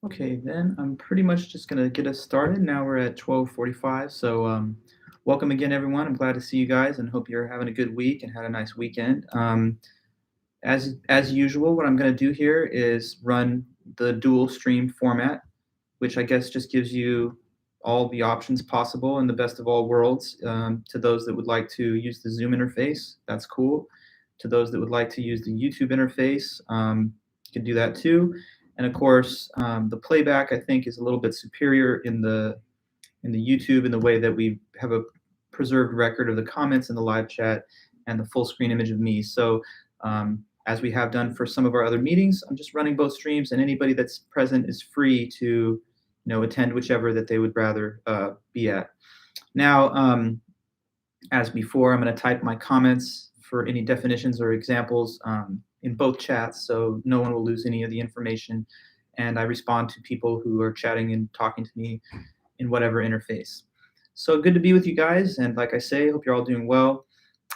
Okay, then I'm pretty much just gonna get us started. Now we're at 12:45. So welcome again, everyone. I'm glad to see you guys and hope you're having a good week and had a nice weekend. As usual, what I'm gonna do here is run the dual stream format, which I guess just gives you all the options possible in the best of all worlds. To those that would like to use the Zoom interface, that's cool. To those that would like to use the YouTube interface, you can do that too. And of course, the playback I think is a little bit superior in the YouTube in the way that we have a preserved record of the comments in the live chat and the full screen image of me. So as we have done for some of our other meetings, I'm just running both streams, and anybody that's present is free to attend whichever that they would rather be at. Now, as before, I'm going to type my comments for any definitions or examples in both chats, so no one will lose any of the information. And I respond to people who are chatting and talking to me in whatever interface. So good to be with you guys, and like I say, hope you're all doing well.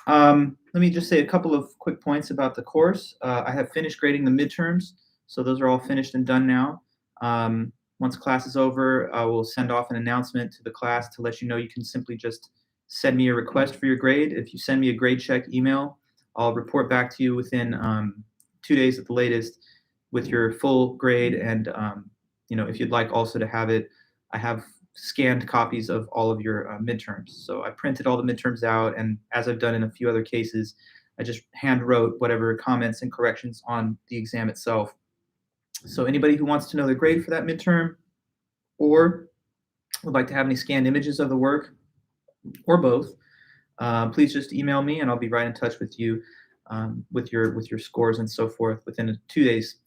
Let me just say a couple of quick points about the course. I have finished grading the midterms, so those are all finished and done now. Once class is over, I will send off an announcement to the class to let you know you can simply just send me a request for your grade. If you send me a grade check email, I'll report back to you within 2 days at the latest with your full grade. And if you'd like also to have it, I have scanned copies of all of your midterms. So I printed all the midterms out, and as I've done in a few other cases, I just hand wrote whatever comments and corrections on the exam itself. So anybody who wants to know their grade for that midterm or would like to have any scanned images of the work or both, please just email me and I'll be right in touch with you with your scores and so forth within 2 days.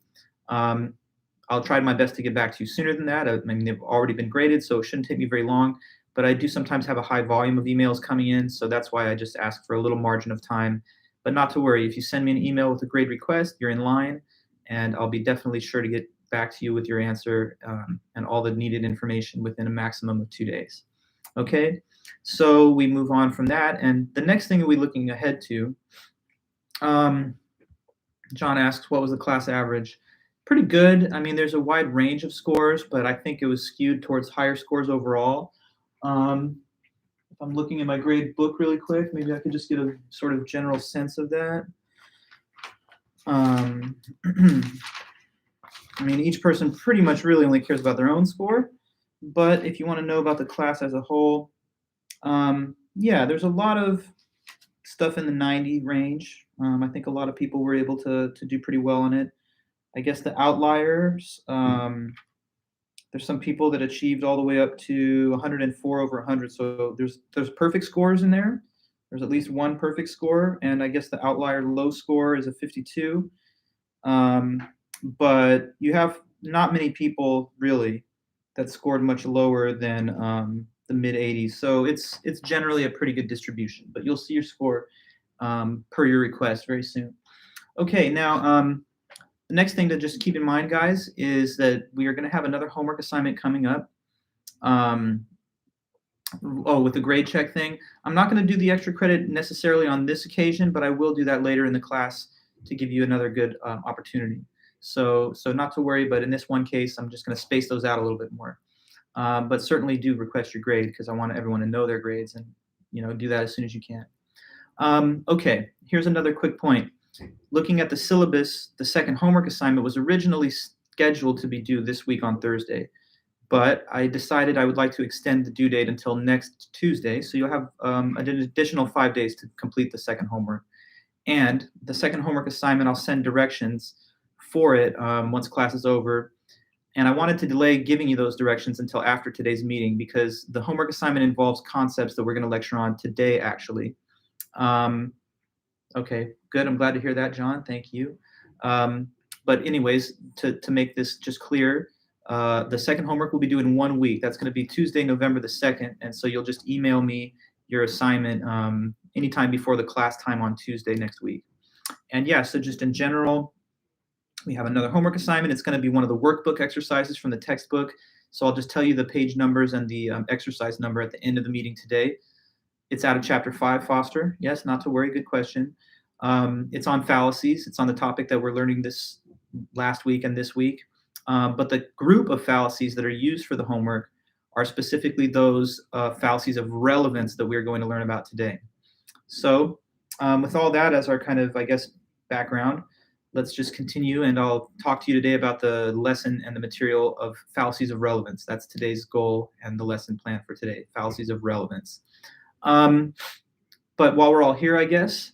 I'll try my best to get back to you sooner than that. I mean, they've already been graded, so it shouldn't take me very long. But I do sometimes have a high volume of emails coming in, so that's why I just ask for a little margin of time. But not to worry, if you send me an email with a grade request, you're in line, and I'll be definitely sure to get back to you with your answer and all the needed information within a maximum of 2 days. Okay, so we move on from that, and the next thing that we're looking ahead to, John asks, what was the class average? Pretty good. I mean, there's a wide range of scores, but I think it was skewed towards higher scores overall. If I'm looking at my grade book really quick, maybe I could just get a sort of general sense of that. I mean, each person pretty much really only cares about their own score, but if you want to know about the class as a whole, yeah, there's a lot of stuff in the 90 range. I think a lot of people were able to do pretty well on it. I guess the outliers, there's some people that achieved all the way up to 104 over 100. So there's perfect scores in there. There's at least one perfect score, and I guess the outlier low score is a 52. But you have not many people really that scored much lower than the mid 80s. So it's generally a pretty good distribution. But you'll see your score per your request very soon. Okay, now the next thing to just keep in mind, guys, is that we are going to have another homework assignment coming up. With the grade check thing, I'm not going to do the extra credit necessarily on this occasion, but I will do that later in the class to give you another good opportunity. So not to worry, but in this one case, I'm just going to space those out a little bit more. But certainly do request your grade because I want everyone to know their grades and do that as soon as you can. Okay, here's another quick point. Looking at the syllabus, the second homework assignment was originally scheduled to be due this week on Thursday, but I decided I would like to extend the due date until next Tuesday, so you'll have an additional 5 days to complete the second homework. And the second homework assignment, I'll send directions for it once class is over. And I wanted to delay giving you those directions until after today's meeting because the homework assignment involves concepts that we're going to lecture on today, actually. Okay, good. I'm glad to hear that, John. Thank you. But anyways, to make this just clear, the second homework will be due in 1 week. That's going to be Tuesday, November the 2nd. And so you'll just email me your assignment anytime before the class time on Tuesday next week. And yeah, so just in general, we have another homework assignment. It's going to be one of the workbook exercises from the textbook. So I'll just tell you the page numbers and the exercise number at the end of the meeting today. It's out of chapter 5, Foster. Yes, not to worry. Good question. It's on fallacies. It's on the topic that we're learning this last week and this week. But the group of fallacies that are used for the homework are specifically those fallacies of relevance that we're going to learn about today. So with all that as our kind of, I guess, background, let's just continue, and I'll talk to you today about the lesson and the material of fallacies of relevance. That's today's goal and the lesson plan for today, fallacies of relevance. But while we're all here, I guess,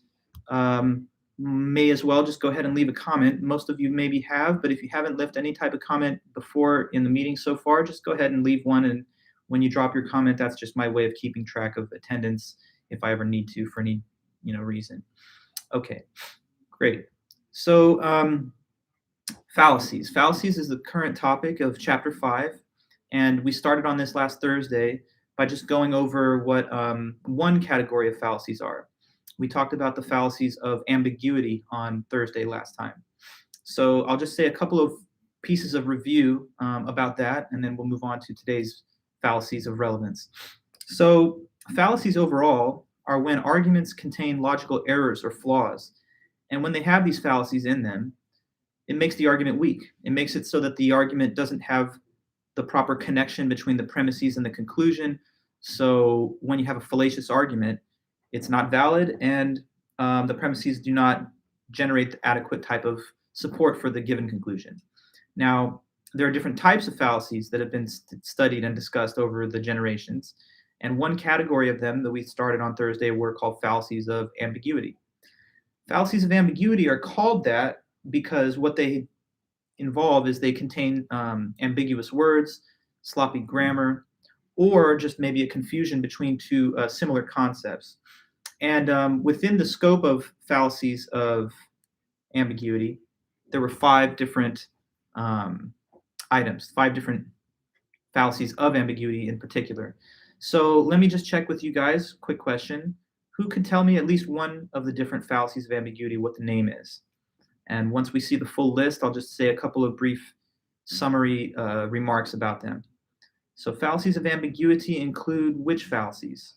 may as well just go ahead and leave a comment. Most of you maybe have, but if you haven't left any type of comment before in the meeting so far, just go ahead and leave one. And when you drop your comment, that's just my way of keeping track of attendance if I ever need to for any reason. Okay, great. So fallacies. Fallacies is the current topic of Chapter 5, and we started on this last Thursday by just going over what one category of fallacies are. We talked about the fallacies of ambiguity on Thursday last time. So I'll just say a couple of pieces of review about that, and then we'll move on to today's fallacies of relevance. So fallacies overall are when arguments contain logical errors or flaws. And when they have these fallacies in them, it makes the argument weak. It makes it so that the argument doesn't have the proper connection between the premises and the conclusion. So when you have a fallacious argument, it's not valid, and the premises do not generate the adequate type of support for the given conclusion. Now, there are different types of fallacies that have been studied and discussed over the generations. And one category of them that we started on Thursday were called fallacies of ambiguity. Fallacies of ambiguity are called that because what they involve is they contain ambiguous words, sloppy grammar, or just maybe a confusion between two similar concepts. And within the scope of fallacies of ambiguity, there were 5 different items, 5 different fallacies of ambiguity in particular. So let me just check with you guys. Quick question. Who can tell me at least one of the different fallacies of ambiguity, what the name is? And once we see the full list, I'll just say a couple of brief summary remarks about them. So fallacies of ambiguity include which fallacies?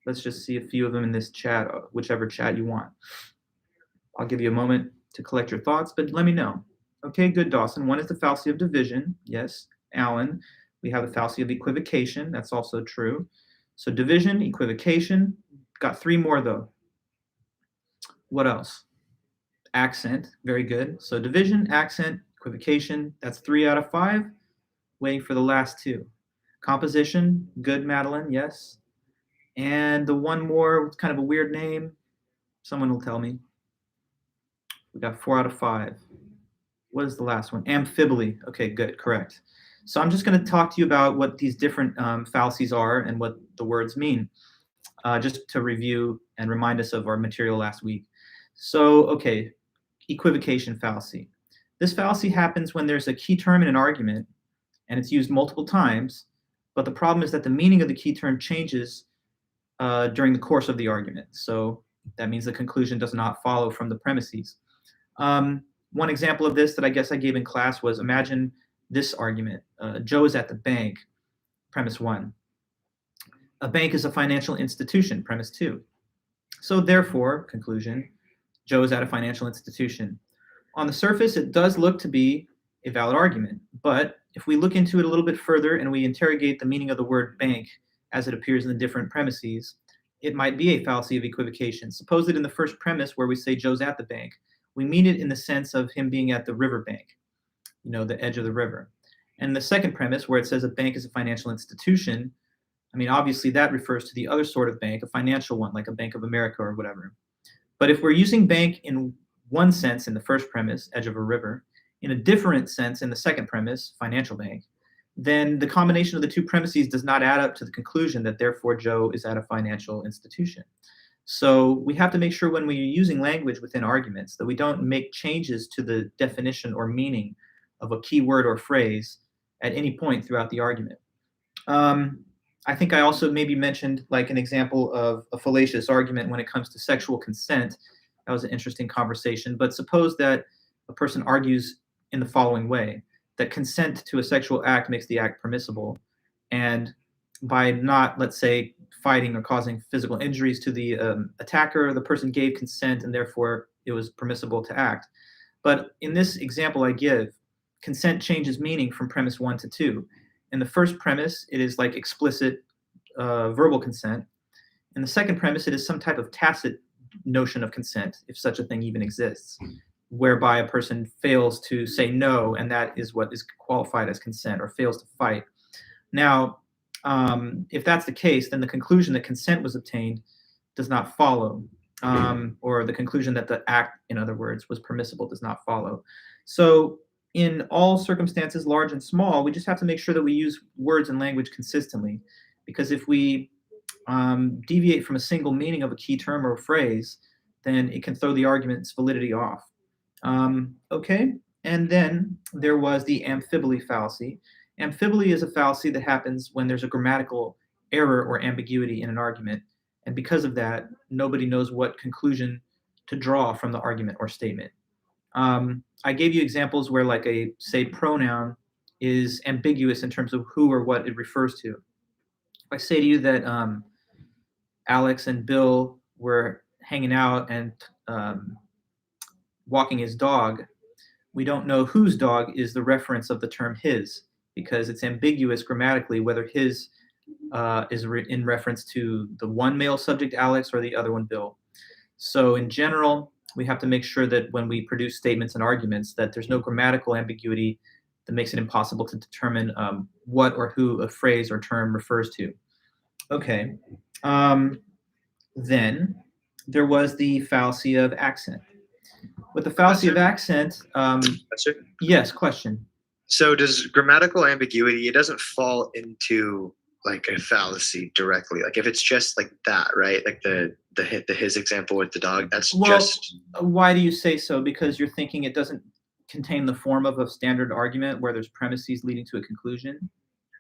Let's just see a few of them in this chat, whichever chat you want. I'll give you a moment to collect your thoughts, but let me know. Okay, good, Dawson. One is the fallacy of division. Yes, Alan. We have the fallacy of equivocation. That's also true. So division, equivocation. Got 3 more, though. What else? Accent. Very good. So division, accent, equivocation. That's 3 out of 5. Waiting for the last 2. Composition. Good, Madeline. Yes. And the one more, it's kind of a weird name. Someone will tell me. We got 4 out of 5. What is the last one? Amphibole. Okay, good, correct. So I'm just going to talk to you about what these different fallacies are and what the words mean, just to review and remind us of our material last week. So, okay, equivocation fallacy. This fallacy happens when there's a key term in an argument and it's used multiple times, but the problem is that the meaning of the key term changes during the course of the argument. So that means the conclusion does not follow from the premises. One example of this that I guess I gave in class was, imagine this argument. Joe is at the bank, premise 1. A bank is a financial institution, premise 2. So therefore, conclusion, Joe is at a financial institution. On the surface, it does look to be a valid argument, but if we look into it a little bit further and we interrogate the meaning of the word bank as it appears in the different premises, it might be a fallacy of equivocation. Suppose that in the first premise where we say Joe's at the bank, we mean it in the sense of him being at the riverbank, the edge of the river. And the second premise where it says a bank is a financial institution, I mean, obviously that refers to the other sort of bank, a financial one, like a Bank of America or whatever. But if we're using bank in one sense in the first premise, edge of a river, in a different sense in the second premise, financial bank, then the combination of the 2 premises does not add up to the conclusion that therefore Joe is at a financial institution. So we have to make sure when we're using language within arguments that we don't make changes to the definition or meaning of a key word or phrase at any point throughout the argument. I think I also maybe mentioned like an example of a fallacious argument when it comes to sexual consent. That was an interesting conversation. But suppose that a person argues in the following way, that consent to a sexual act makes the act permissible. And by not, let's say, fighting or causing physical injuries to the attacker, the person gave consent and therefore it was permissible to act. But in this example I give, consent changes meaning from premise 1 to 2. In the first premise, it is like explicit verbal consent. In the second premise, it is some type of tacit notion of consent, if such a thing even exists, whereby a person fails to say no, and that is what is qualified as consent, or fails to fight. Now, if that's the case, then the conclusion that consent was obtained does not follow, or the conclusion that the act, in other words, was permissible does not follow. So in all circumstances, large and small, we just have to make sure that we use words and language consistently, because if we deviate from a single meaning of a key term or a phrase, then it can throw the argument's validity off. Okay, and then there was the amphibole fallacy. Amphibole is a fallacy that happens when there's a grammatical error or ambiguity in an argument, and because of that, nobody knows what conclusion to draw from the argument or statement. I gave you examples where, like, a, say, pronoun is ambiguous in terms of who or what it refers to. If I say to you that Alex and Bill were hanging out and walking his dog, we don't know whose dog is the reference of the term his, because it's ambiguous grammatically whether his is in reference to the one male subject, Alex, or the other one, Bill. So in general, we have to make sure that when we produce statements and arguments, that there's no grammatical ambiguity that makes it impossible to determine what or who a phrase or term refers to. Okay. Then there was the fallacy of accent. With the fallacy of accent, yes, question. So does grammatical ambiguity, it doesn't fall into like a fallacy directly. Like if it's just like that, right? Like the his example with the dog, that's just. Why do you say so? Because you're thinking it doesn't contain the form of a standard argument where there's premises leading to a conclusion?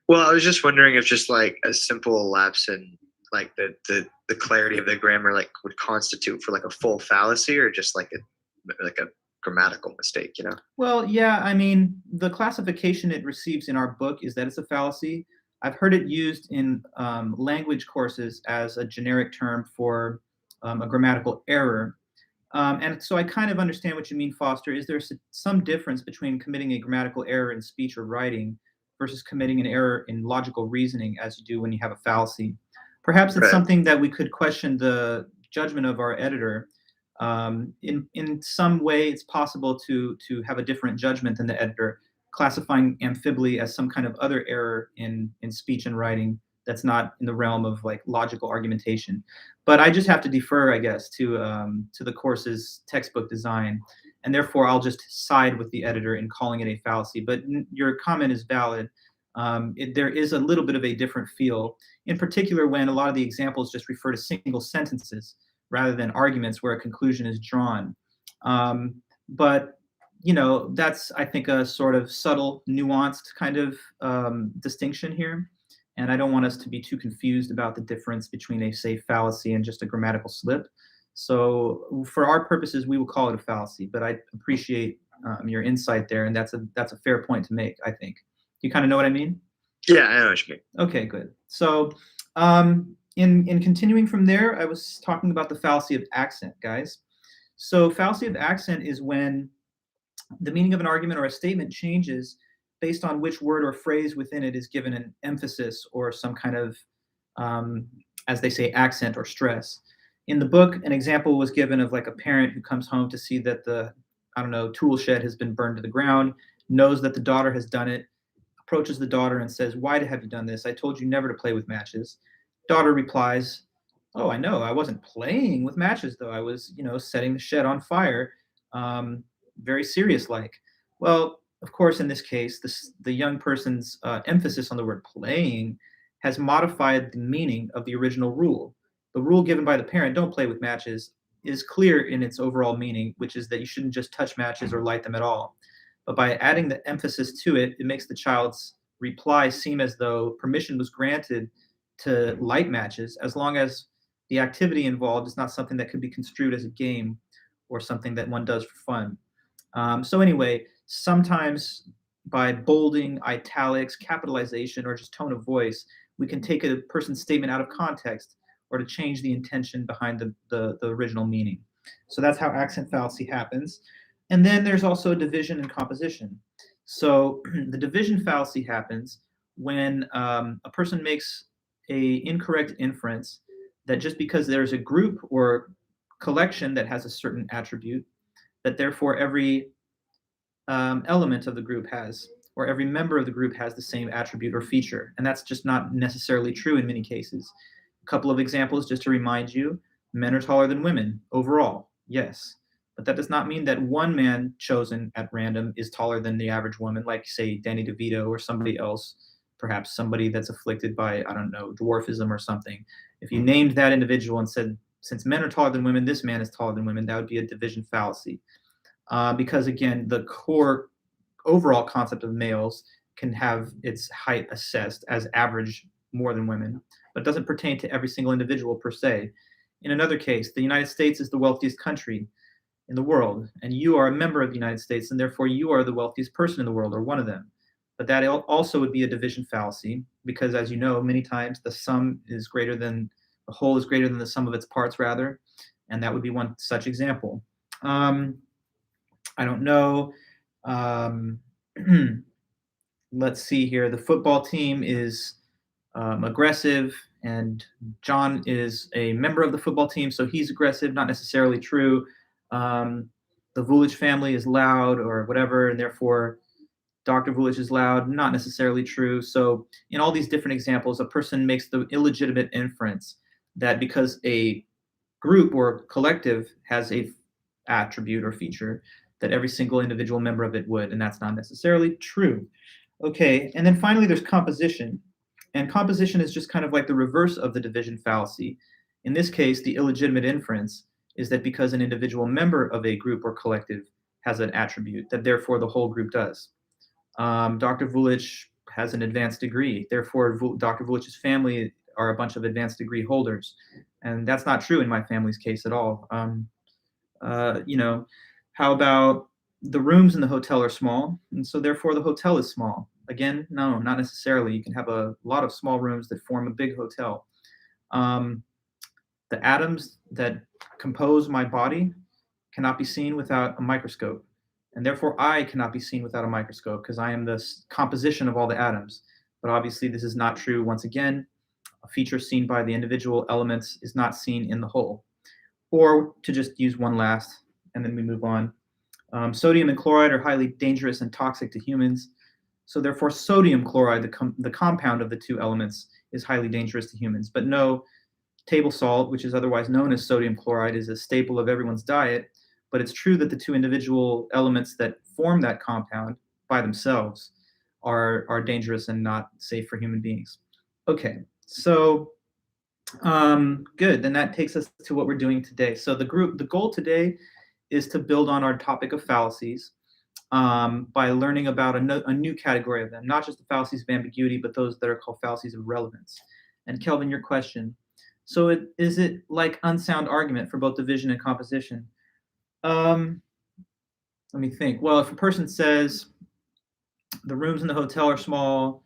Well, I was just wondering if just like a simple lapse in like the clarity of the grammar like would constitute for like a full fallacy, or just like a grammatical mistake, you know? Well, yeah, I mean, the classification it receives in our book is that it's a fallacy. I've heard it used in language courses as a generic term for a grammatical error. And so I kind of understand what you mean, Foster. Is there some difference between committing a grammatical error in speech or writing versus committing an error in logical reasoning, as you do when you have a fallacy? Perhaps it's something that we could question the judgment of our editor. In some way, it's possible to have a different judgment than the editor, classifying amphibole as some kind of other error in speech and writing that's not in the realm of like logical argumentation. But I just have to defer, I guess, to the course's textbook design, and therefore I'll just side with the editor in calling it a fallacy. But your comment is valid. There is a little bit of a different feel, in particular when a lot of the examples just refer to single sentences rather than arguments where a conclusion is drawn. But you know, that's, I think, a sort of subtle, nuanced kind of distinction here. And I don't want us to be too confused about the difference between a, say, fallacy and just a grammatical slip. So for our purposes, we will call it a fallacy, but I appreciate your insight there, and that's a fair point to make, I think. You kind of know what I mean? Yeah, I know what you mean. Okay, good. So in continuing from there, I was talking about the fallacy of accent, guys. So fallacy of accent is when the meaning of an argument or a statement changes based on which word or phrase within it is given an emphasis or some kind of, as they say, accent or stress. In the book, an example was given of like a parent who comes home to see that the, I don't know, tool shed has been burned to the ground, knows that the daughter has done it, approaches the daughter and says, "Why have you done this? I told you never to play with matches." Daughter replies, "Oh, I know. I wasn't playing with matches, though. I was, setting the shed on fire." Very serious like. Well, of course, in this case, the young person's emphasis on the word playing has modified the meaning of the original rule. The rule given by the parent, "Don't play with matches," is clear in its overall meaning, which is that you shouldn't just touch matches or light them at all. But by adding the emphasis to it, it makes the child's reply seem as though permission was granted to light matches, as long as the activity involved is not something that could be construed as a game or something that one does for fun. So anyway, sometimes by bolding, italics, capitalization, or just tone of voice, we can take a person's statement out of context or to change the intention behind the original meaning. So that's how accent fallacy happens. And then there's also division and composition. So the division fallacy happens when a person makes a incorrect inference that just because there's a group or collection that has a certain attribute, that therefore every element of the group has, or every member of the group has the same attribute or feature. And that's just not necessarily true in many cases. A couple of examples just to remind you: men are taller than women overall, yes. But that does not mean that one man chosen at random is taller than the average woman, like, say, Danny DeVito or somebody else, perhaps somebody that's afflicted by, I don't know, dwarfism or something. If you named that individual and said, since men are taller than women, this man is taller than women, that would be a division fallacy. Because again, the core overall concept of males can have its height assessed as average more than women, but doesn't pertain to every single individual per se. In another case, the United States is the wealthiest country in the world, and you are a member of the United States, and therefore you are the wealthiest person in the world, or one of them. But that also would be a division fallacy, because as you know, many times the sum is greater than the whole is greater than the sum of its parts, rather, and that would be one such example. I don't know. Um, let's see here. The football team is aggressive, and John is a member of the football team, so he's aggressive. Not necessarily true. The Vulich family is loud or whatever, and therefore Dr. Vulich is loud. Not necessarily true. So in all these different examples, a person makes the illegitimate inference that because a group or collective has a attribute or feature, that every single individual member of it would, and that's not necessarily true. Okay, and then finally there's composition. And composition is just kind of like the reverse of the division fallacy. In this case, the illegitimate inference is that because an individual member of a group or collective has an attribute, that therefore the whole group does. Dr. Vulich has an advanced degree, therefore Dr. Vulich's family are a bunch of advanced degree holders. And that's not true in my family's case at all. You know, how about the rooms in the hotel are small, and so therefore the hotel is small? Again, no, not necessarily. You can have a lot of small rooms that form a big hotel. Um, the atoms that compose my body cannot be seen without a microscope, and therefore I cannot be seen without a microscope because I am the composition of all the atoms. But obviously, this is not true. Once again, a feature seen by the individual elements is not seen in the whole. Or to just use one last, and then we move on. Sodium and chloride are highly dangerous and toxic to humans. So therefore, sodium chloride, the compound of the two elements, is highly dangerous to humans. But no, table salt, which is otherwise known as sodium chloride, is a staple of everyone's diet. But it's true that the two individual elements that form that compound by themselves are dangerous and not safe for human beings. Okay, so good. Then that takes us to what we're doing today. So the goal today is to build on our topic of fallacies by learning about a new category of them, not just the fallacies of ambiguity, but those that are called fallacies of relevance. And Kelvin, your question. So is it like unsound argument for both division and composition? Let me think. Well, if a person says the rooms in the hotel are small,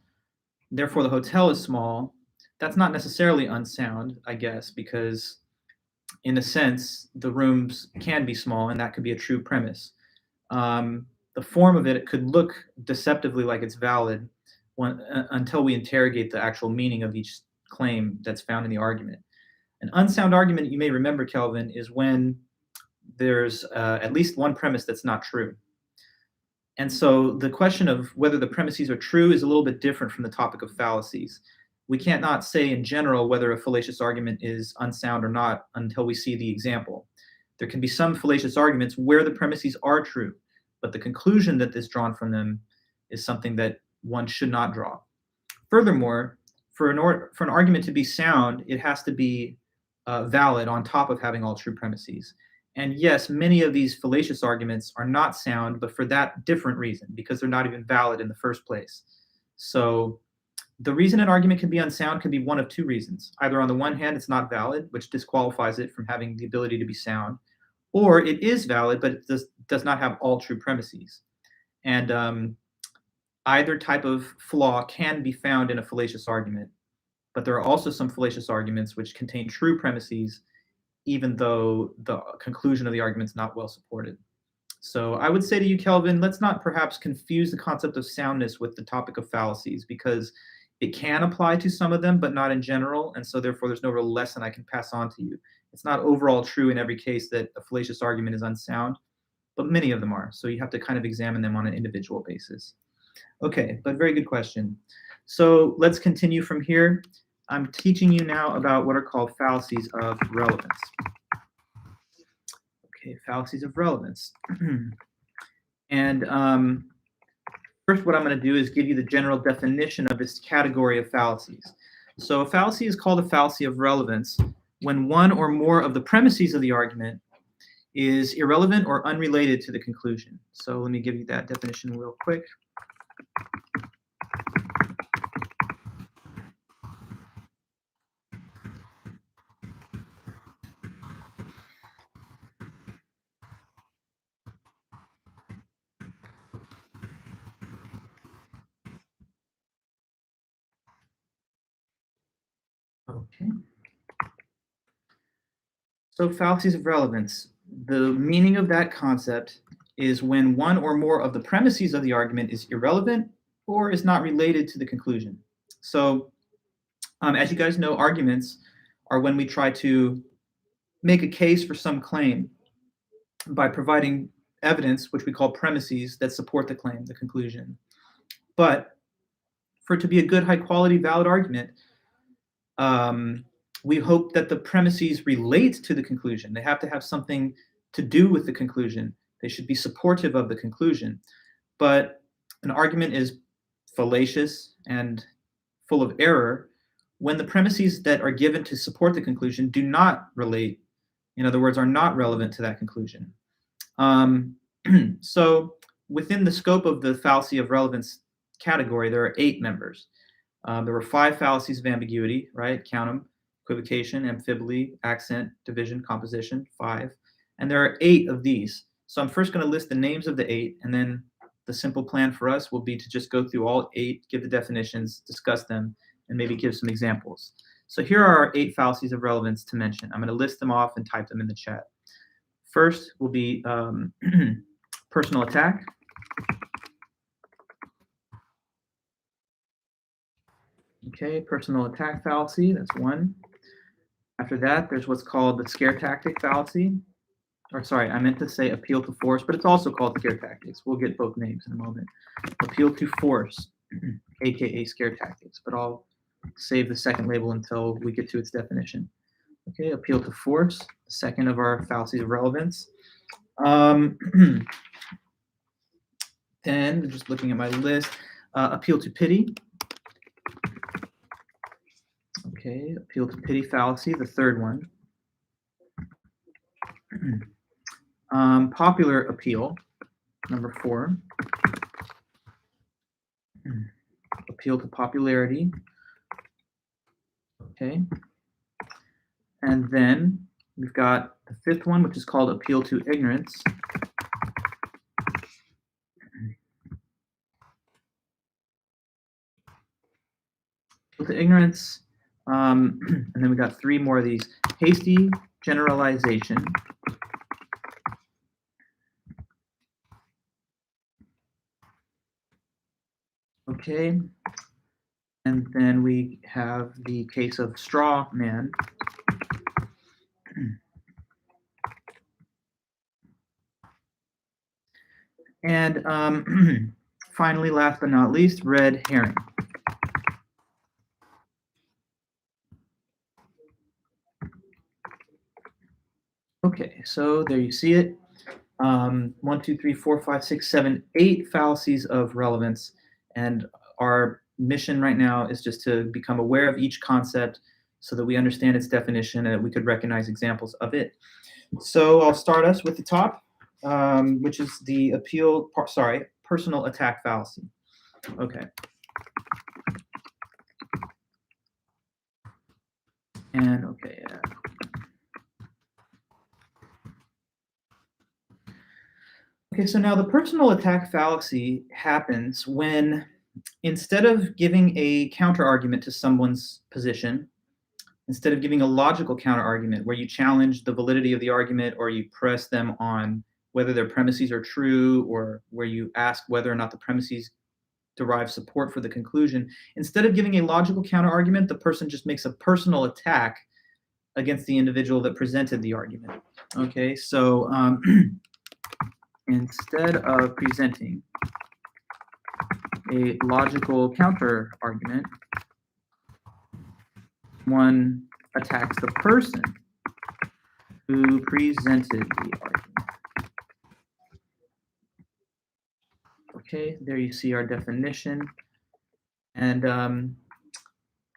therefore the hotel is small, that's not necessarily unsound, I guess, because in a sense, the rooms can be small, and that could be a true premise. The form of it could look deceptively like it's valid until we interrogate the actual meaning of each claim that's found in the argument. An unsound argument, you may remember, Kelvin, is when there's at least one premise that's not true. And so the question of whether the premises are true is a little bit different from the topic of fallacies. We can't not say in general whether a fallacious argument is unsound or not until we see the example. There can be some fallacious arguments where the premises are true, but the conclusion that is drawn from them is something that one should not draw. Furthermore, for an argument to be sound, it has to be valid on top of having all true premises. And yes, many of these fallacious arguments are not sound, but for that different reason, because they're not even valid in the first place. So the reason an argument can be unsound can be one of two reasons. Either on the one hand, it's not valid, which disqualifies it from having the ability to be sound, or it is valid, but it does not have all true premises. And either type of flaw can be found in a fallacious argument, but there are also some fallacious arguments which contain true premises, even though the conclusion of the argument is not well supported. So I would say to you, Kelvin, let's not perhaps confuse the concept of soundness with the topic of fallacies, because it can apply to some of them, but not in general. And so therefore, there's no real lesson I can pass on to you. It's not overall true in every case that a fallacious argument is unsound, but many of them are. So you have to kind of examine them on an individual basis. Okay, but very good question. So let's continue from here. I'm teaching you now about what are called fallacies of relevance. Okay, fallacies of relevance. And first, what I'm going to do is give you the general definition of this category of fallacies. So a fallacy is called a fallacy of relevance when one or more of the premises of the argument is irrelevant or unrelated to the conclusion. So let me give you that definition real quick. Okay. So fallacies of relevance. The meaning of that concept is when one or more of the premises of the argument is irrelevant or is not related to the conclusion. So as you guys know, arguments are when we try to make a case for some claim by providing evidence, which we call premises, that support the claim, the conclusion. But for it to be a good, high quality, valid argument, we hope that the premises relate to the conclusion. They have to have something to do with the conclusion. They should be supportive of the conclusion. But an argument is fallacious and full of error when the premises that are given to support the conclusion do not relate, in other words, are not relevant to that conclusion. So within the scope of the fallacy of relevance category, there are 8 members. There were 5 fallacies of ambiguity, right? Count them: equivocation, amphiboly, accent, division, composition, 5. And there are 8 of these. So I'm first going to list the names of the 8, and then the simple plan for us will be to just go through all 8, give the definitions, discuss them, and maybe give some examples. So here are our 8 fallacies of relevance to mention. I'm going to list them off and type them in the chat. First will be personal attack. Okay, personal attack fallacy, that's one. After that, there's what's called the scare tactic fallacy. Or sorry, I meant to say appeal to force, but it's also called scare tactics. We'll get both names in a moment. Appeal to force, aka scare tactics, but I'll save the second label until we get to its definition. Okay, appeal to force, the second of our fallacies of relevance. Then, just looking at my list, appeal to pity. Okay, appeal to pity fallacy, the third one. Popular appeal, number 4. Appeal to popularity. Okay. And then we've got the 5th one, which is called appeal to ignorance. Appeal to ignorance. And then we got 3 more of these. Hasty generalization. Okay. And then we have the case of straw man. And finally, last but not least, red herring. Okay, so there you see it. 1, 2, 3, 4, 5, 6, 7, 8 fallacies of relevance. And our mission right now is just to become aware of each concept so that we understand its definition and that we could recognize examples of it. So I'll start us with the top, which is the personal attack fallacy. Okay. And okay, Okay, so now the personal attack fallacy happens when, instead of giving a counter-argument to someone's position, instead of giving a logical counter-argument where you challenge the validity of the argument or you press them on whether their premises are true, or where you ask whether or not the premises derive support for the conclusion. Instead of giving a logical counter argument, the person just makes a personal attack against the individual that presented the argument. Okay, so instead of presenting a logical counter argument, one attacks the person who presented the argument. Okay, there you see our definition. And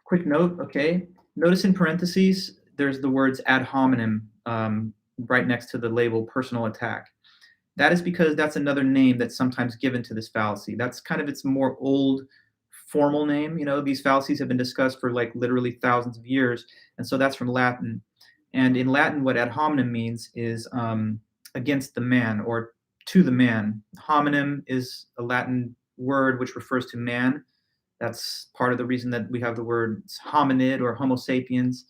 quick note, okay, notice in parentheses, there's the words ad hominem right next to the label personal attack. That is because that's another name that's sometimes given to this fallacy. That's kind of its more old formal name. You know, these fallacies have been discussed for like literally thousands of years. And so that's from Latin. And in Latin, what ad hominem means is against the man, or to the man. Hominem is a Latin word which refers to man. That's part of the reason that we have the word hominid or Homo sapiens.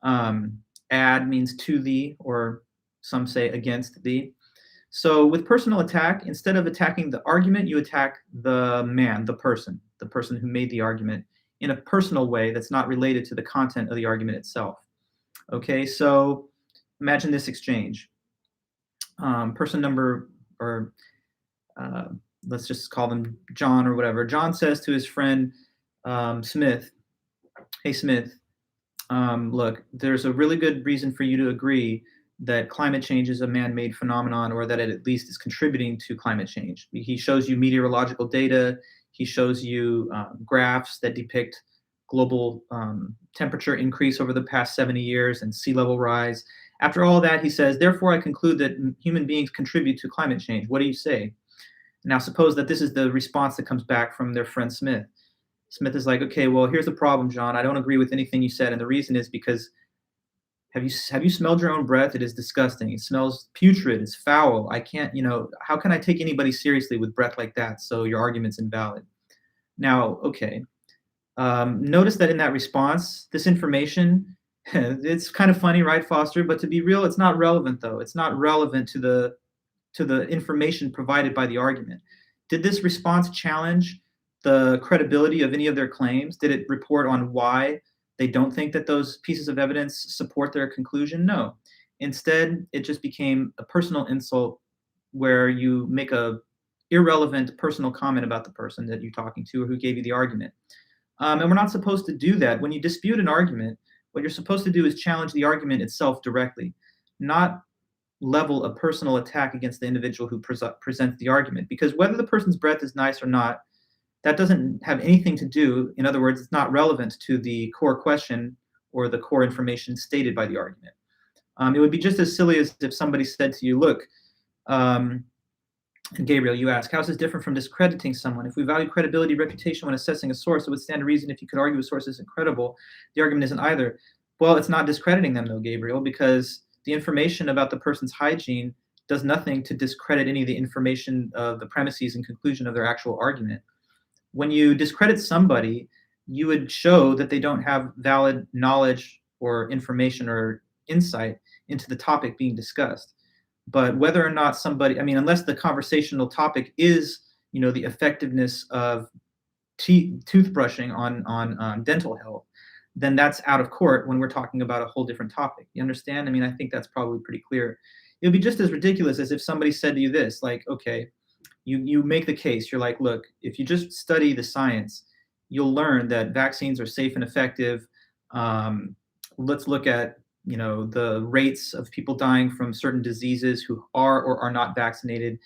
Ad means to thee, or some say against thee. So with personal attack, instead of attacking the argument, you attack the man, the person who made the argument, in a personal way that's not related to the content of the argument itself. Okay, so imagine this exchange. Person number, or let's just call them John or whatever. John says to his friend Smith, hey Smith, look, there's a really good reason for you to agree that climate change is a man-made phenomenon, or that it at least is contributing to climate change. He shows you meteorological data. He shows you graphs that depict global temperature increase over the past 70 years and sea level rise. After all that, he says, therefore, I conclude that human beings contribute to climate change. What do you say? Now, suppose that this is the response that comes back from their friend Smith. Smith is like, okay, well, here's the problem, John. I don't agree with anything you said. And the reason is because have you smelled your own breath? It is disgusting. It smells putrid. It's foul. I can't, how can I take anybody seriously with breath like that? So your argument's invalid. Now, okay. Notice that in that response, this information, it's kind of funny, right, Foster? But to be real, it's not relevant, though. It's not relevant to the information provided by the argument. Did this response challenge the credibility of any of their claims? Did it report on why they don't think that those pieces of evidence support their conclusion? No. Instead, it just became a personal insult where you make a irrelevant personal comment about the person that you're talking to or who gave you the argument. And we're not supposed to do that. When you dispute an argument, what you're supposed to do is challenge the argument itself directly, not level a personal attack against the individual who presents the argument. Because whether the person's breath is nice or not, that doesn't have anything to do. In other words, it's not relevant to the core question or the core information stated by the argument. It would be just as silly as if somebody said to you, look, Gabriel, you ask, how is this different from discrediting someone? If we value credibility, reputation when assessing a source, it would stand to reason if you could argue a source isn't credible, the argument isn't either. Well, it's not discrediting them, though, Gabriel, because the information about the person's hygiene does nothing to discredit any of the information of the premises and conclusion of their actual argument. When you discredit somebody, you would show that they don't have valid knowledge or information or insight into the topic being discussed. But whether or not somebody, unless the conversational topic is, the effectiveness of toothbrushing on dental health, then that's out of court when we're talking about a whole different topic. You understand? I think that's probably pretty clear. It would be just as ridiculous as if somebody said to you this, like, okay, you make the case. You're like, look, if you just study the science, you'll learn that vaccines are safe and effective. Let's look at the rates of people dying from certain diseases who are or are not vaccinated.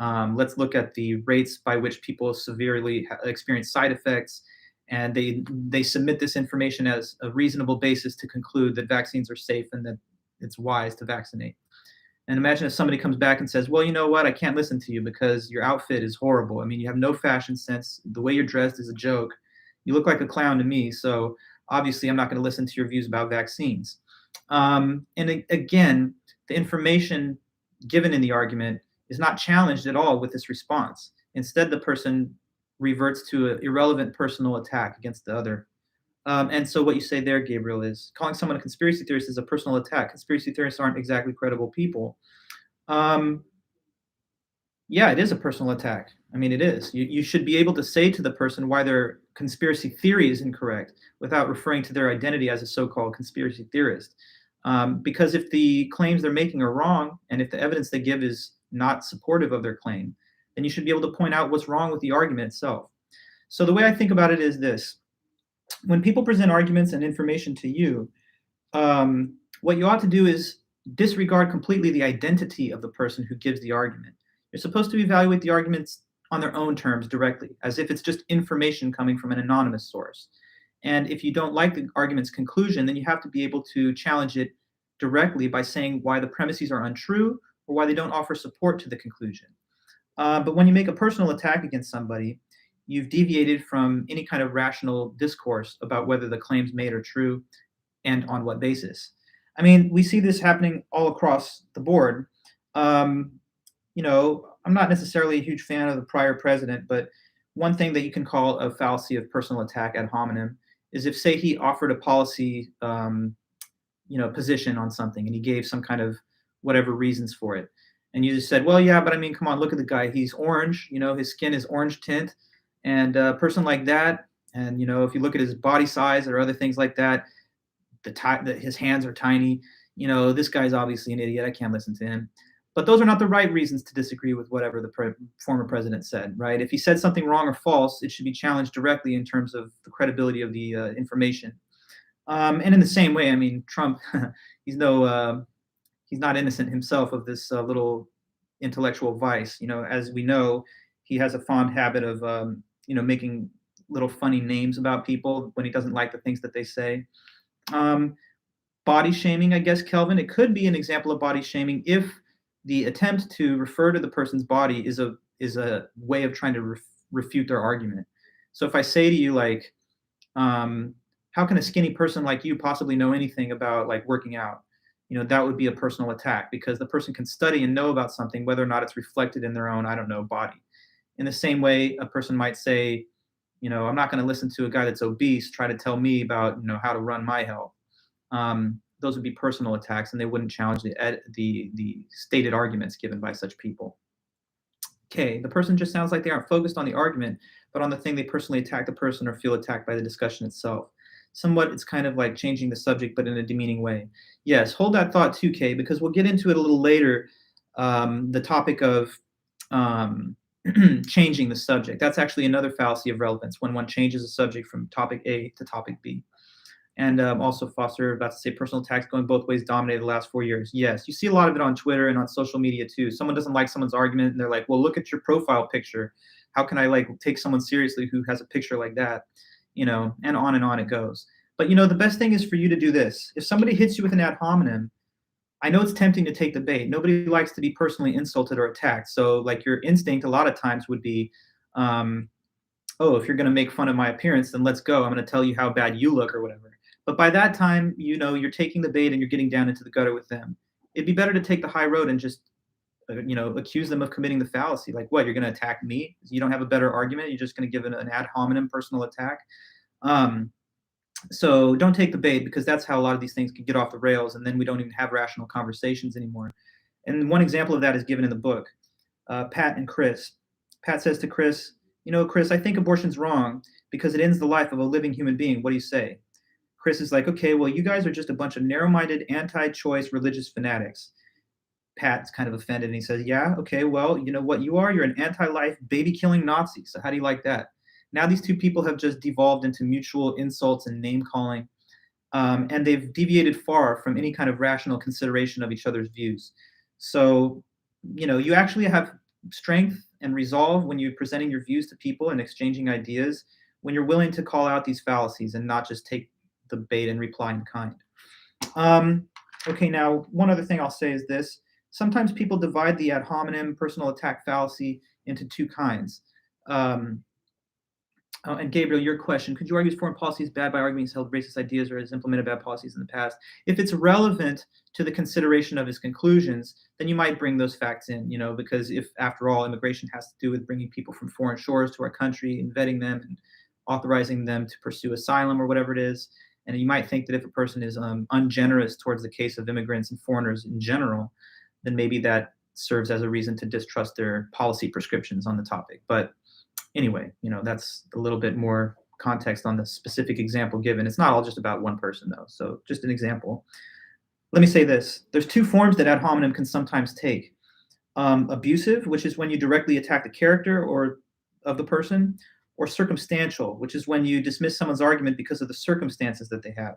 Let's look at the rates by which people severely experience side effects, and they submit this information as a reasonable basis to conclude that vaccines are safe and that it's wise to vaccinate. And imagine if somebody comes back and says, well, you know what? I can't listen to you because your outfit is horrible. You have no fashion sense. The way you're dressed is a joke. You look like a clown to me. So obviously I'm not going to listen to your views about vaccines. And again, the information given in the argument is not challenged at all with this response. Instead, the person reverts to an irrelevant personal attack against the other. And so what you say there, Gabriel, is calling someone a conspiracy theorist is a personal attack. Conspiracy theorists aren't exactly credible people. Yeah, it is a personal attack. I mean, it is. You should be able to say to the person why their conspiracy theory is incorrect without referring to their identity as a so-called conspiracy theorist. Because if the claims they're making are wrong, and if the evidence they give is not supportive of their claim, then you should be able to point out what's wrong with the argument itself. So the way I think about it is this: when people present arguments and information to you, what you ought to do is disregard completely the identity of the person who gives the argument. You're supposed to evaluate the arguments on their own terms directly, as if it's just information coming from an anonymous source. And if you don't like the argument's conclusion, then you have to be able to challenge it directly by saying why the premises are untrue or why they don't offer support to the conclusion. But when you make a personal attack against somebody, you've deviated from any kind of rational discourse about whether the claims made are true and on what basis. I mean, we see this happening all across the board. Um, I'm not necessarily a huge fan of the prior president, but one thing that you can call a fallacy of personal attack ad hominem is if, say, he offered a policy, position on something, and he gave some kind of whatever reasons for it, and you just said, well, yeah, but I mean, come on, look at the guy. He's orange. His skin is orange tint, and a person like that, and if you look at his body size or other things like that, his hands are tiny. This guy's obviously an idiot. I can't listen to him. But those are not the right reasons to disagree with whatever the former president said, right? If he said something wrong or false, it should be challenged directly in terms of the credibility of the information. And in the same way, I mean, Trump, he's not innocent himself of this little intellectual vice. As we know, he has a fond habit of, making little funny names about people when he doesn't like the things that they say. Body shaming, I guess, Kelvin, it could be an example of body shaming if the attempt to refer to the person's body is a way of trying to refute their argument. So if I say to you, like, how can a skinny person like you possibly know anything about like working out? That would be a personal attack, because the person can study and know about something, whether or not it's reflected in their own, I don't know, body. In the same way, a person might say, I'm not going to listen to a guy that's obese try to tell me about, how to run my health. Those would be personal attacks, and they wouldn't challenge the stated arguments given by such people. Okay, the person just sounds like they aren't focused on the argument, but on the thing they personally attack the person or feel attacked by the discussion itself. Somewhat, it's kind of like changing the subject, but in a demeaning way. Yes, hold that thought too, Kay, because we'll get into it a little later. The topic of changing the subject. That's actually another fallacy of relevance, when one changes the subject from topic A to topic B. And also, Foster, about to say, personal attacks going both ways dominated the last 4 years. Yes, you see a lot of it on Twitter and on social media too. Someone doesn't like someone's argument, and they're like, well, look at your profile picture. How can I take someone seriously who has a picture like that? And on it goes. But the best thing is for you to do this. If somebody hits you with an ad hominem, I know it's tempting to take the bait. Nobody likes to be personally insulted or attacked. So like your instinct a lot of times would be, oh, if you're going to make fun of my appearance, then let's go. I'm going to tell you how bad you look or whatever. But by that time, you're taking the bait and you're getting down into the gutter with them. It'd be better to take the high road and just, accuse them of committing the fallacy. Like, what, you're going to attack me? You don't have a better argument? You're just going to give an ad hominem personal attack? So don't take the bait, because that's how a lot of these things can get off the rails, and then we don't even have rational conversations anymore. And one example of that is given in the book. Pat and Chris. Pat says to Chris, Chris, I think abortion's wrong because it ends the life of a living human being. What do you say? Chris is like, okay, well, you guys are just a bunch of narrow-minded, anti-choice religious fanatics. Pat's kind of offended, and he says, yeah, okay, well, you know what you are? You're an anti-life, baby-killing Nazi. So how do you like that? Now these two people have just devolved into mutual insults and name-calling, and they've deviated far from any kind of rational consideration of each other's views. So, you actually have strength and resolve when you're presenting your views to people and exchanging ideas, when you're willing to call out these fallacies and not just take the bait and reply in kind. Okay, now, one other thing I'll say is this. Sometimes people divide the ad hominem personal attack fallacy into two kinds. And Gabriel, your question, could you argue foreign policy is bad by arguing he's held racist ideas or has implemented bad policies in the past? If it's relevant to the consideration of his conclusions, then you might bring those facts in, because if, after all, immigration has to do with bringing people from foreign shores to our country and vetting them and authorizing them to pursue asylum or whatever it is. And you might think that if a person is ungenerous towards the case of immigrants and foreigners in general, then maybe that serves as a reason to distrust their policy prescriptions on the topic. But anyway, that's a little bit more context on the specific example given. It's not all just about one person, though. So just an example. Let me say this. There's two forms that ad hominem can sometimes take. Abusive, which is when you directly attack the character or of the person, or circumstantial, which is when you dismiss someone's argument because of the circumstances that they have.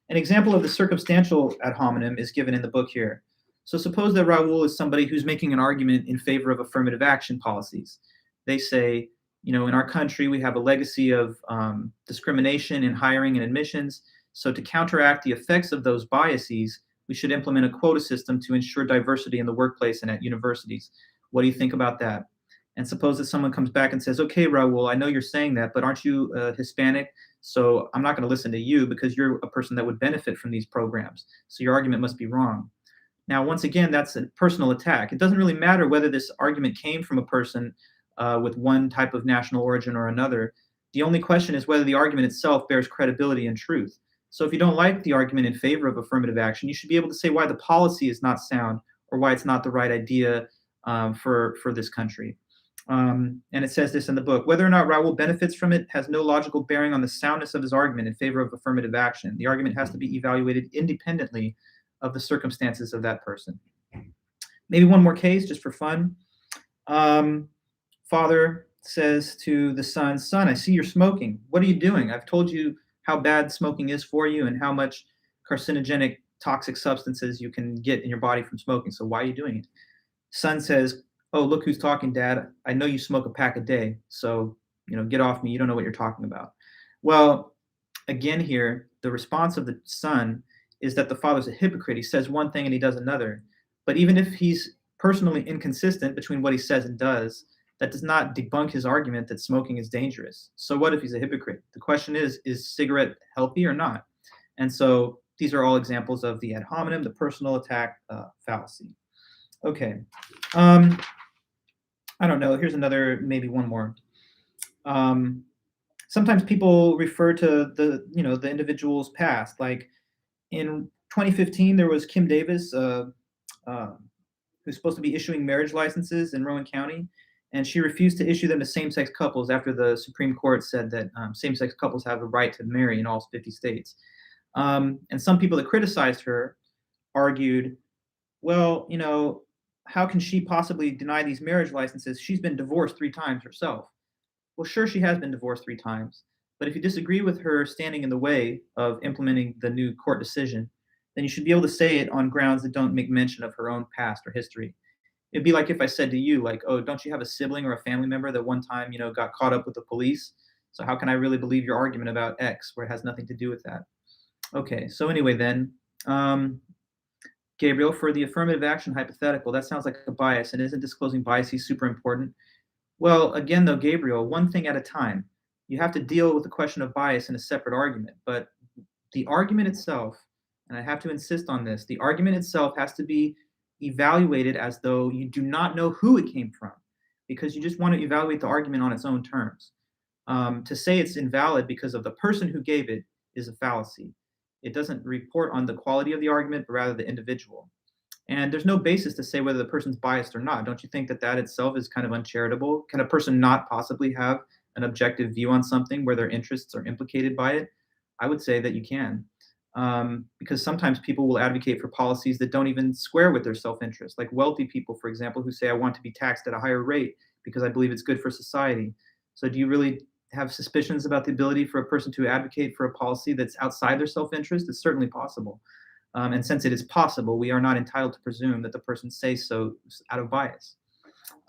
An example of the circumstantial ad hominem is given in the book here. So suppose that Raul is somebody who's making an argument in favor of affirmative action policies. They say, in our country, we have a legacy of discrimination in hiring and admissions. So to counteract the effects of those biases, we should implement a quota system to ensure diversity in the workplace and at universities. What do you think about that? And suppose that someone comes back and says, okay, Raul, I know you're saying that, but aren't you Hispanic? So I'm not going to listen to you because you're a person that would benefit from these programs. So your argument must be wrong. Now, once again, that's a personal attack. It doesn't really matter whether this argument came from a person with one type of national origin or another. The only question is whether the argument itself bears credibility and truth. So if you don't like the argument in favor of affirmative action, you should be able to say why the policy is not sound or why it's not the right idea for this country. And it says this in the book: whether or not Raul benefits from it has no logical bearing on the soundness of his argument in favor of affirmative action. The argument has to be evaluated independently of the circumstances of that person. Maybe one more case just for fun. Father says to the son, I see you're smoking. What are you doing? I've told you how bad smoking is for you and how much carcinogenic toxic substances you can get in your body from smoking. So why are you doing it? Son says, oh, look who's talking, Dad. I know you smoke a pack a day. So, get off me. You don't know what you're talking about. Well, again here, the response of the son is that the father's a hypocrite. He says one thing and he does another. But even if he's personally inconsistent between what he says and does, that does not debunk his argument that smoking is dangerous. So what if he's a hypocrite? The question is cigarette healthy or not? And so these are all examples of the ad hominem, the personal attack fallacy. Okay. I don't know. Here's another, maybe one more. Sometimes people refer to the individual's past. Like in 2015, there was Kim Davis, who's supposed to be issuing marriage licenses in Rowan County, and she refused to issue them to same-sex couples after the Supreme Court said that same-sex couples have a right to marry in all 50 states. And some people that criticized her argued, well, how can she possibly deny these marriage licenses? She's been divorced 3 times herself. Well, sure, she has been divorced 3 times. But if you disagree with her standing in the way of implementing the new court decision, then you should be able to say it on grounds that don't make mention of her own past or history. It'd be like if I said to you, like, oh, don't you have a sibling or a family member that one time, got caught up with the police? So how can I really believe your argument about X where it has nothing to do with that? Okay, so anyway then, Gabriel, for the affirmative action hypothetical, that sounds like a bias, and isn't disclosing biases super important? Well, again, though, Gabriel, one thing at a time. You have to deal with the question of bias in a separate argument, but the argument itself, and I have to insist on this, the argument itself has to be evaluated as though you do not know who it came from, because you just want to evaluate the argument on its own terms. To say it's invalid because of the person who gave it is a fallacy. It doesn't report on the quality of the argument, but rather the individual. And there's no basis to say whether the person's biased or not. Don't you think that that itself is kind of uncharitable? Can a person not possibly have an objective view on something where their interests are implicated by it? I would say that you can. Because sometimes people will advocate for policies that don't even square with their self-interest, like wealthy people, for example, who say, I want to be taxed at a higher rate because I believe it's good for society. So do you really have suspicions about the ability for a person to advocate for a policy that's outside their self-interest? It's certainly possible. And since it is possible, we are not entitled to presume that the person says so out of bias.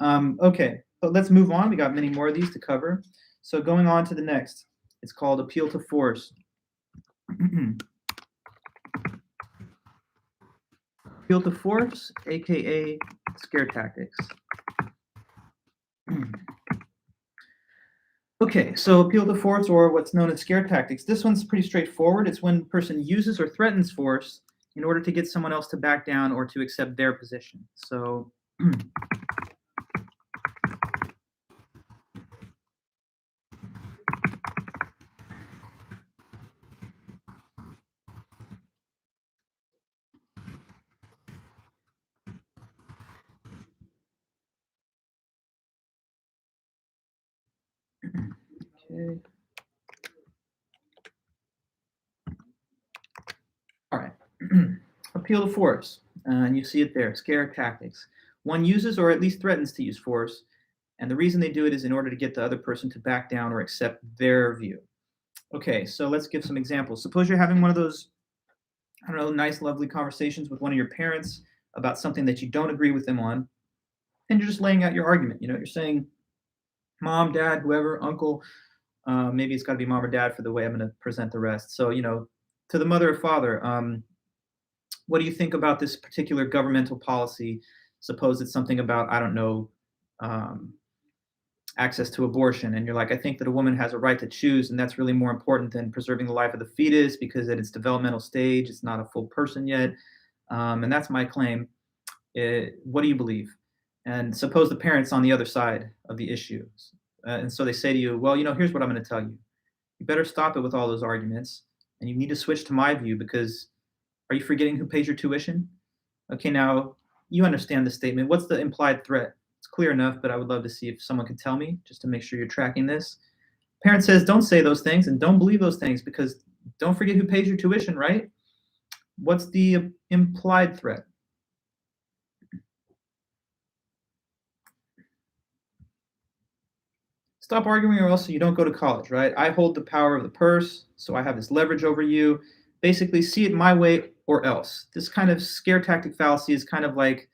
Okay, but let's move on. We got many more of these to cover. So going on to the next, it's called appeal to force. Appeal to force, aka scare tactics. Okay, so appeal to force, or what's known as scare tactics. This one's pretty straightforward. It's when a person uses or threatens force in order to get someone else to back down or to accept their position. So Okay. All right. Appeal to force. And you see it there, scare tactics. One uses or at least threatens to use force, and the reason they do it is in order to get the other person to back down or accept their view. Okay, so let's give some examples. Suppose you're having one of those, I don't know, nice, lovely conversations with one of your parents about something that you don't agree with them on, and you're just laying out your argument. You're saying, Mom, Dad, whoever, uncle, maybe it's got to be mom or dad for the way I'm going to present the rest. So, to the mother or father, what do you think about this particular governmental policy? Suppose it's something about, I don't know, um, access to abortion. And you're like, I think that a woman has a right to choose, and that's really more important than preserving the life of the fetus because at its developmental stage, it's not a full person yet. And that's my claim. What do you believe? And suppose the parent's on the other side of the issue. And so they say to you, well, here's what I'm going to tell you. You better stop it with all those arguments. And you need to switch to my view because are you forgetting who pays your tuition? Okay, now you understand the statement. What's the implied threat? It's clear enough, but I would love to see if someone could tell me just to make sure you're tracking this. Parent says, don't say those things and don't believe those things because don't forget who pays your tuition, right? What's the implied threat? Stop arguing or else you don't go to college, right? I hold the power of the purse, so I have this leverage over you. Basically, see it my way or else. This kind of scare tactic fallacy is kind of like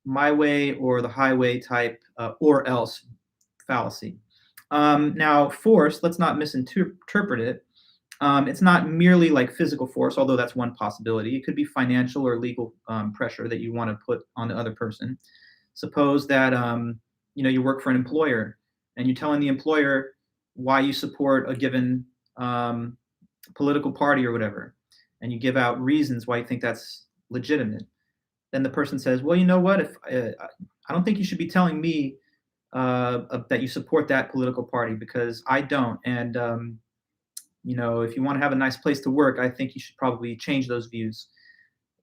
my way or the highway type or else fallacy. Now, force, let's not misinterpret it. It's not merely like physical force, although that's one possibility. It could be financial or legal pressure that you want to put on the other person. Suppose that you work for an employer and you're telling the employer why you support a given political party or whatever, and you give out reasons why you think that's legitimate. Then the person says, well, you know what? If I don't think you should be telling me that you support that political party because I don't. And if you want to have a nice place to work, I think you should probably change those views.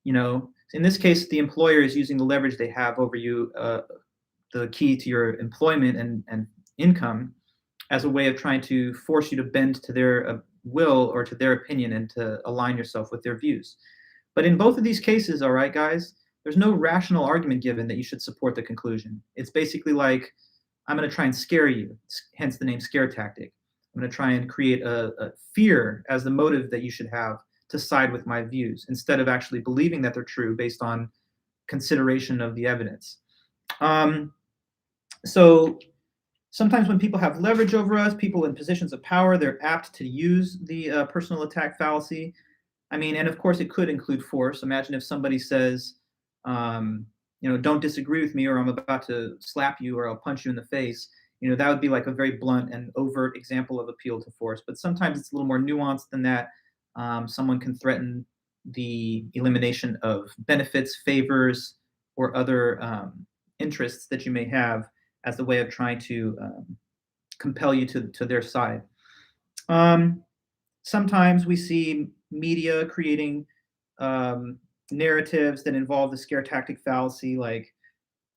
In this case, the employer is using the leverage they have over you, the key to your employment and income, as a way of trying to force you to bend to their will or to their opinion and to align yourself with their views. But in both of these cases, all right, guys, there's no rational argument given that you should support the conclusion. It's basically like, I'm going to try and scare you, hence the name scare tactic. I'm going to try and create a fear as the motive that you should have to side with my views instead of actually believing that they're true based on consideration of the evidence. So sometimes when people have leverage over us, people in positions of power, they're apt to use the personal attack fallacy. And of course, it could include force. Imagine if somebody says, don't disagree with me or I'm about to slap you or I'll punch you in the face. That would be like a very blunt and overt example of appeal to force. But sometimes it's a little more nuanced than that. Someone can threaten the elimination of benefits, favors, or other interests that you may have as a way of trying to compel you to their side. Sometimes we see media creating narratives that involve the scare tactic fallacy, like,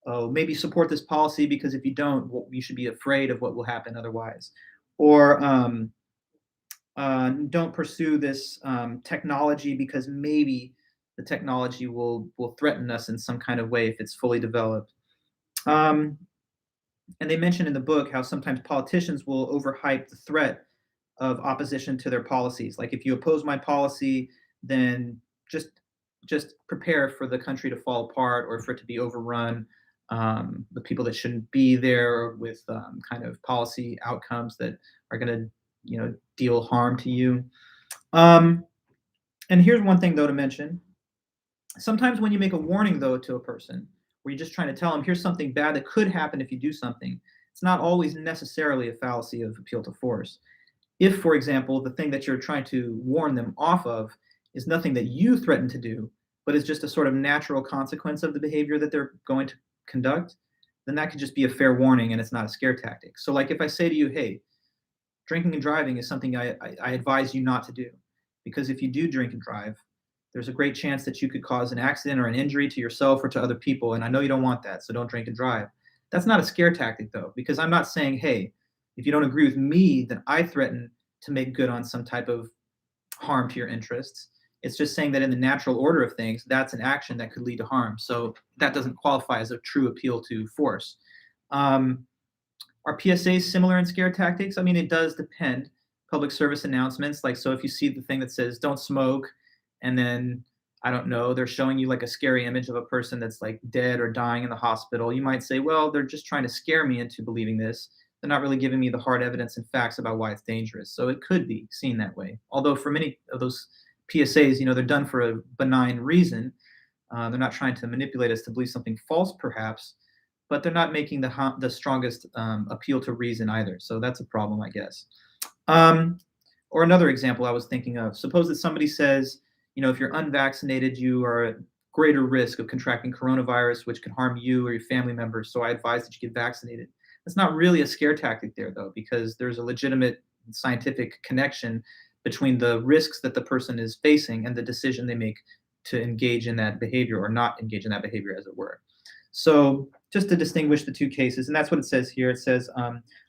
oh, maybe support this policy because if you don't, you should be afraid of what will happen otherwise. Or don't pursue this technology because maybe the technology will threaten us in some kind of way if it's fully developed. And they mention in the book how sometimes politicians will overhype the threat of opposition to their policies. Like if you oppose my policy, then just prepare for the country to fall apart or for it to be overrun. The people that shouldn't be there with kind of policy outcomes that are going to deal harm to you. And here's one thing though to mention. Sometimes when you make a warning though to a person, where you're just trying to tell them here's something bad that could happen if you do something, it's not always necessarily a fallacy of appeal to force. If, for example, the thing that you're trying to warn them off of is nothing that you threaten to do, but is just a sort of natural consequence of the behavior that they're going to conduct, then that could just be a fair warning and it's not a scare tactic. So like if I say to you, hey, drinking and driving is something I advise you not to do, because if you do drink and drive, there's a great chance that you could cause an accident or an injury to yourself or to other people, and I know you don't want that, so don't drink and drive. That's not a scare tactic though, because I'm not saying, hey, If you don't agree with me, then I threaten to make good on some type of harm to your interests. It's just saying that in the natural order of things, that's an action that could lead to harm. So that doesn't qualify as a true appeal to force. Um, are PSAs similar in scare tactics? I mean, it does depend. Public service announcements, like, so if you see the thing that says don't smoke, and then, I don't know, they're showing you like a scary image of a person that's like dead or dying in the hospital, you might say, well, they're just trying to scare me into believing this. They're not really giving me the hard evidence and facts about why it's dangerous. So it could be seen that way. Although for many of those PSAs, they're done for a benign reason. They're not trying to manipulate us to believe something false, perhaps, but they're not making the strongest appeal to reason either. So that's a problem, I guess. Um, or another example I was thinking of, suppose that somebody says, if you're unvaccinated, you are at greater risk of contracting coronavirus, which can harm you or your family members. So I advise that you get vaccinated. That's not really a scare tactic there, though, because there's a legitimate scientific connection between the risks that the person is facing and the decision they make to engage in that behavior or not engage in that behavior, as it were. So just to distinguish the two cases, and that's what it says here. It says,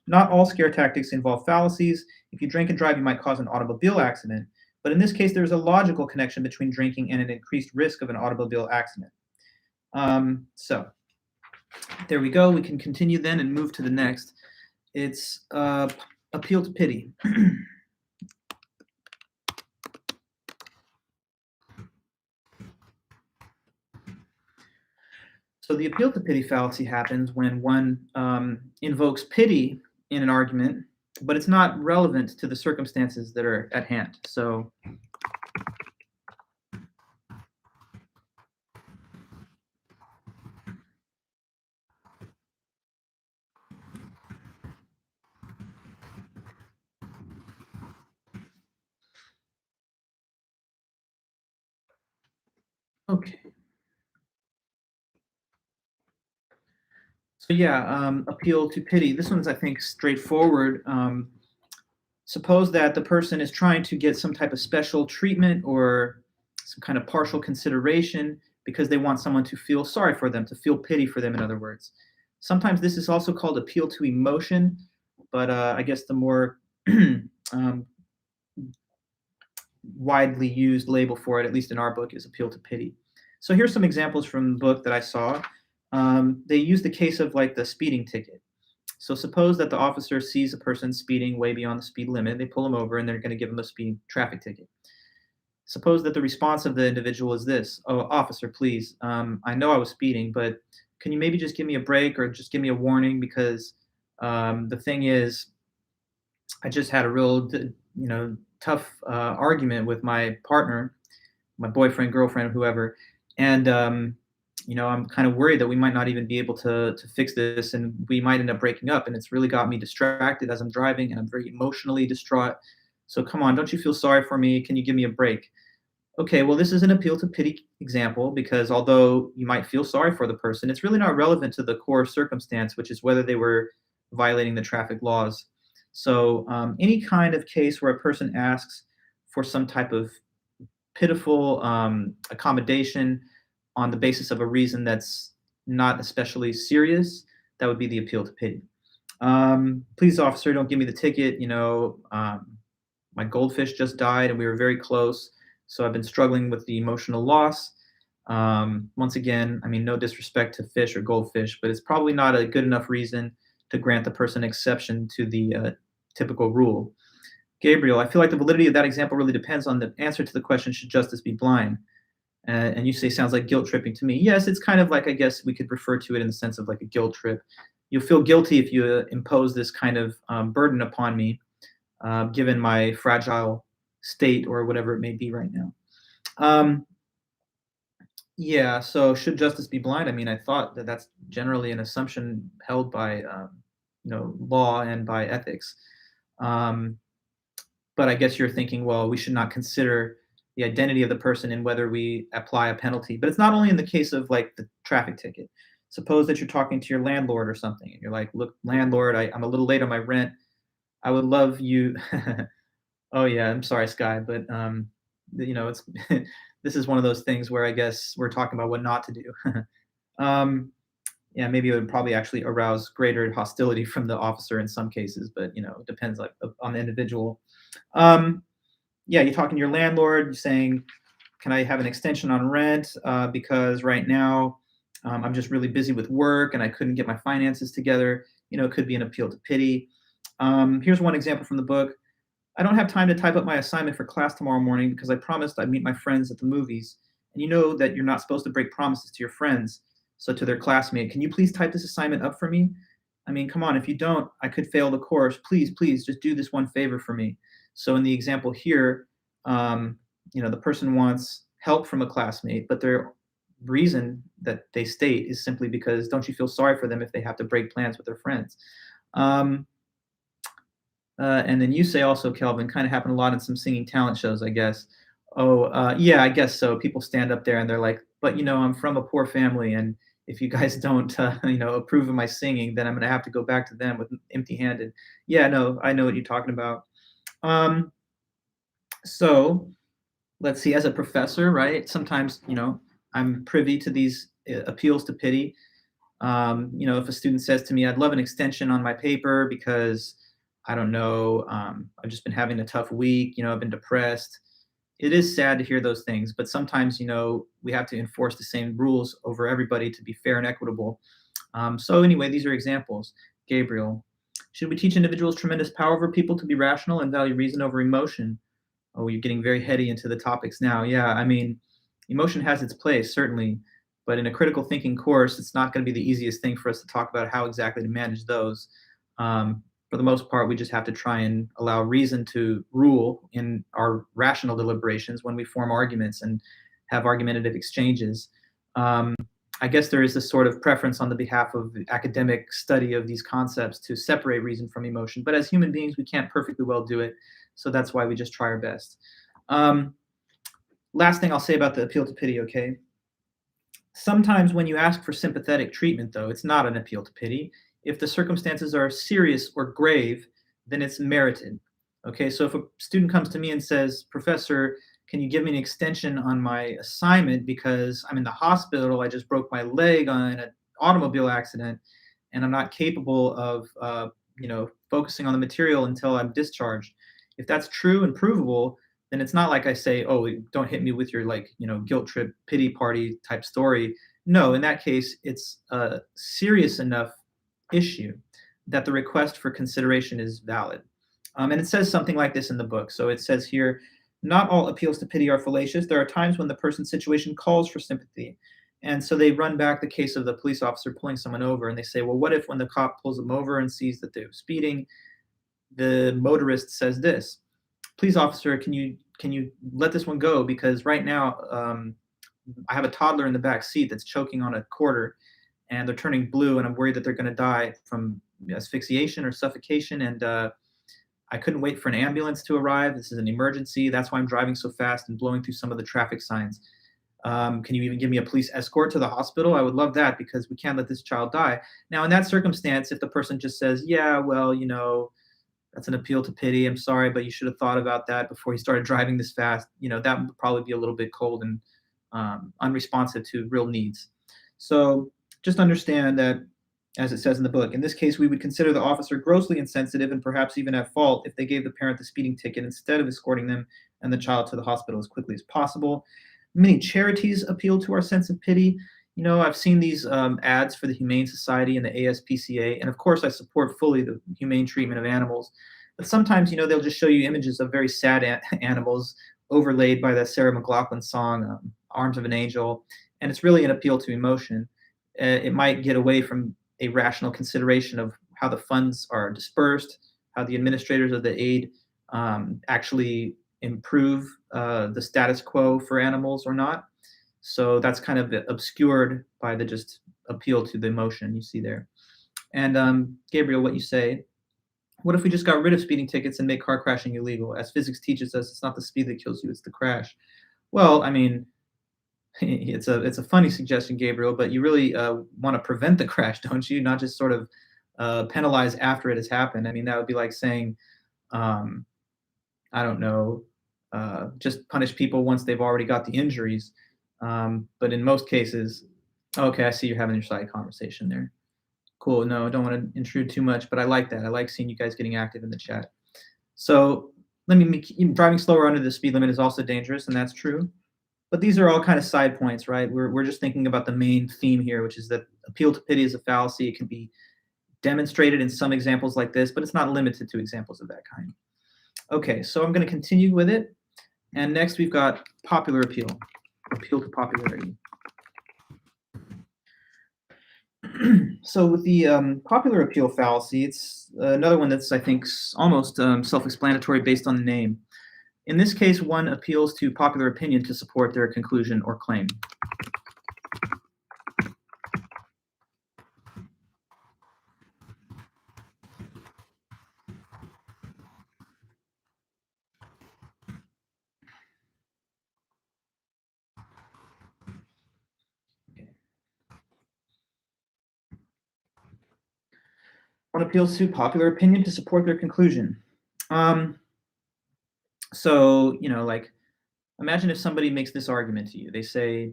not all scare tactics involve fallacies. If you drink and drive, you might cause an automobile accident. But in this case, there's a logical connection between drinking and an increased risk of an automobile accident. So there we go. We can continue then and move to the next. It's appeal to pity. So the appeal to pity fallacy happens when one invokes pity in an argument, but it's not relevant to the circumstances that are at hand. So okay. So yeah, appeal to pity. This one's, I think, straightforward. Suppose that the person is trying to get some type of special treatment or some kind of partial consideration because they want someone to feel sorry for them, to feel pity for them, in other words. Sometimes this is also called appeal to emotion, but I guess the more um, widely used label for it, at least in our book, is appeal to pity. So here's some examples from the book that I saw. They use the case of like the speeding ticket. So suppose that the officer sees a person speeding way beyond the speed limit. They pull him over and they're going to give him a speeding traffic ticket. Suppose that the response of the individual is this: "Oh, officer, please, I know I was speeding, but can you maybe just give me a break or just give me a warning? Because the thing is, I just had a real, tough argument with my partner, my boyfriend, girlfriend, whoever, and I'm kind of worried that we might not even be able to fix this, and we might end up breaking up. And it's really got me distracted as I'm driving, and I'm very emotionally distraught. So come on, don't you feel sorry for me? Can you give me a break?" Okay, well, this is an appeal to pity example because although you might feel sorry for the person, it's really not relevant to the core circumstance, which is whether they were violating the traffic laws. So, any kind of case where a person asks for some type of pitiful accommodation on the basis of a reason that's not especially serious, that would be the appeal to pity. Please, officer, don't give me the ticket. My goldfish just died and we were very close. So I've been struggling with the emotional loss. Once again, I mean, no disrespect to fish or goldfish, but it's probably not a good enough reason to grant the person exception to the typical rule. Gabriel, I feel like the validity of that example really depends on the answer to the question, should justice be blind? And you say sounds like guilt tripping to me. Yes, it's kind of like, I guess we could refer to it in the sense of like a guilt trip. You'll feel guilty if you impose this kind of burden upon me, given my fragile state or whatever it may be right now. Um, yeah, so should justice be blind? I mean, I thought that that's generally an assumption held by, law and by ethics. Um, but I guess you're thinking, well, we should not consider the identity of the person in whether we apply a penalty. But it's not only in the case of like the traffic ticket. Suppose that you're talking to your landlord or something, and you're like, "Look, landlord, I'm a little late on my rent. I would love you." Oh yeah, I'm sorry, Sky, but it's this is one of those things where I guess we're talking about what not to do. um, yeah, maybe it would probably actually arouse greater hostility from the officer in some cases, but it depends like on the individual. Um, yeah, you're talking to your landlord, you're saying, can I have an extension on rent? Because right now I'm just really busy with work and I couldn't get my finances together. It could be an appeal to pity. Here's one example from the book. I don't have time to type up my assignment for class tomorrow morning because I promised I'd meet my friends at the movies. And you know that you're not supposed to break promises to your friends. So to their classmate, can you please type this assignment up for me? I mean, come on, if you don't, I could fail the course. Please, please, just do this one favor for me. So in the example here, um, the person wants help from a classmate, but their reason that they state is simply because don't you feel sorry for them if they have to break plans with their friends? Um, and then you say also, Kelvin, kind of happened a lot in some singing talent shows, I guess. Oh, yeah, I guess so. People stand up there and they're like, but I'm from a poor family, and if you guys don't, approve of my singing, then I'm going to have to go back to them with empty-handed. Yeah, no, I know what you're talking about. Um, so let's see. As a professor, right? Sometimes, I'm privy to these appeals to pity. If a student says to me, I'd love an extension on my paper because I don't know, I've just been having a tough week, I've been depressed. It is sad to hear those things, but sometimes, we have to enforce the same rules over everybody to be fair and equitable. So, anyway, these are examples. Gabriel, should we teach individuals tremendous power over people to be rational and value reason over emotion? Oh, you're getting very heady into the topics now. Yeah, I mean, emotion has its place, certainly, but in a critical thinking course, it's not going to be the easiest thing for us to talk about how exactly to manage those. For the most part, we just have to try and allow reason to rule in our rational deliberations when we form arguments and have argumentative exchanges. Um, I guess there is this sort of preference on the behalf of the academic study of these concepts to separate reason from emotion, but as human beings, we can't perfectly well do it. So that's why we just try our best. Um, Last thing I'll say about the appeal to pity, okay? Sometimes when you ask for sympathetic treatment, though, it's not an appeal to pity. If the circumstances are serious or grave, then it's merited. Okay, so if a student comes to me and says, Professor, can you give me an extension on my assignment because I'm in the hospital, I just broke my leg on an automobile accident, and I'm not capable of, focusing on the material until I'm discharged. If that's true and provable, then it's not like I say, oh, don't hit me with your guilt trip pity party type story. No, in that case, it's a serious enough issue that the request for consideration is valid. And it says something like this in the book. So it says here, not all appeals to pity are fallacious. There are times when the person's situation calls for sympathy. And so they run back the case of the police officer pulling someone over, and they say, well, what if when the cop pulls them over and sees that they're speeding, the motorist says this, please, officer, can you let this one go? Because right now, I have a toddler in the back seat that's choking on a quarter, and they're turning blue, and I'm worried that they're going to die from asphyxiation or suffocation. And I couldn't wait for an ambulance to arrive. This is an emergency. That's why I'm driving so fast and blowing through some of the traffic signs. Can you even give me a police escort to the hospital? I would love that because we can't let this child die. Now, in that circumstance, if the person just says, yeah, well, that's an appeal to pity. I'm sorry, but you should have thought about that before you started driving this fast. That would probably be a little bit cold and unresponsive to real needs. So just understand that, as it says in the book, in this case, we would consider the officer grossly insensitive and perhaps even at fault if they gave the parent the speeding ticket instead of escorting them and the child to the hospital as quickly as possible. Many charities appeal to our sense of pity. I've seen these ads for the Humane Society and the ASPCA, and of course, I support fully the humane treatment of animals. But sometimes, they'll just show you images of very sad animals overlaid by the Sarah McLachlan song, Arms of an Angel, and it's really an appeal to emotion. It might get away from a rational consideration of how the funds are dispersed, how the administrators of the aid actually improve the status quo for animals or not. So that's kind of obscured by the just appeal to the emotion you see there. And Gabriel, what you say, what if we just got rid of speeding tickets and make car crashing illegal? As physics teaches us, it's not the speed that kills you, it's the crash. Well, I mean, it's a funny suggestion, Gabriel, but you really want to prevent the crash, don't you? Not just sort of penalize after it has happened. I mean, that would be like saying, um, I don't know, just punish people once they've already got the injuries. But in most cases, Okay, I see you're having your side conversation there. Cool. No, I don't want to intrude too much, but I like that. I like seeing you guys getting active in the chat. So let me make, driving slower under the speed limit is also dangerous, and that's true. But these are all kind of side points, right? We're just thinking about the main theme here, which is that appeal to pity is a fallacy. It can be demonstrated in some examples like this, but it's not limited to examples of that kind. Okay, so I'm going to continue with it. And next we've got popular appeal to popularity. So with the popular appeal fallacy, it's another one that's, I think, almost self-explanatory based on the name. In this case, one appeals to popular opinion to support their conclusion or claim. One appeals to popular opinion to support their conclusion. So, like, imagine if somebody makes this argument to you. They say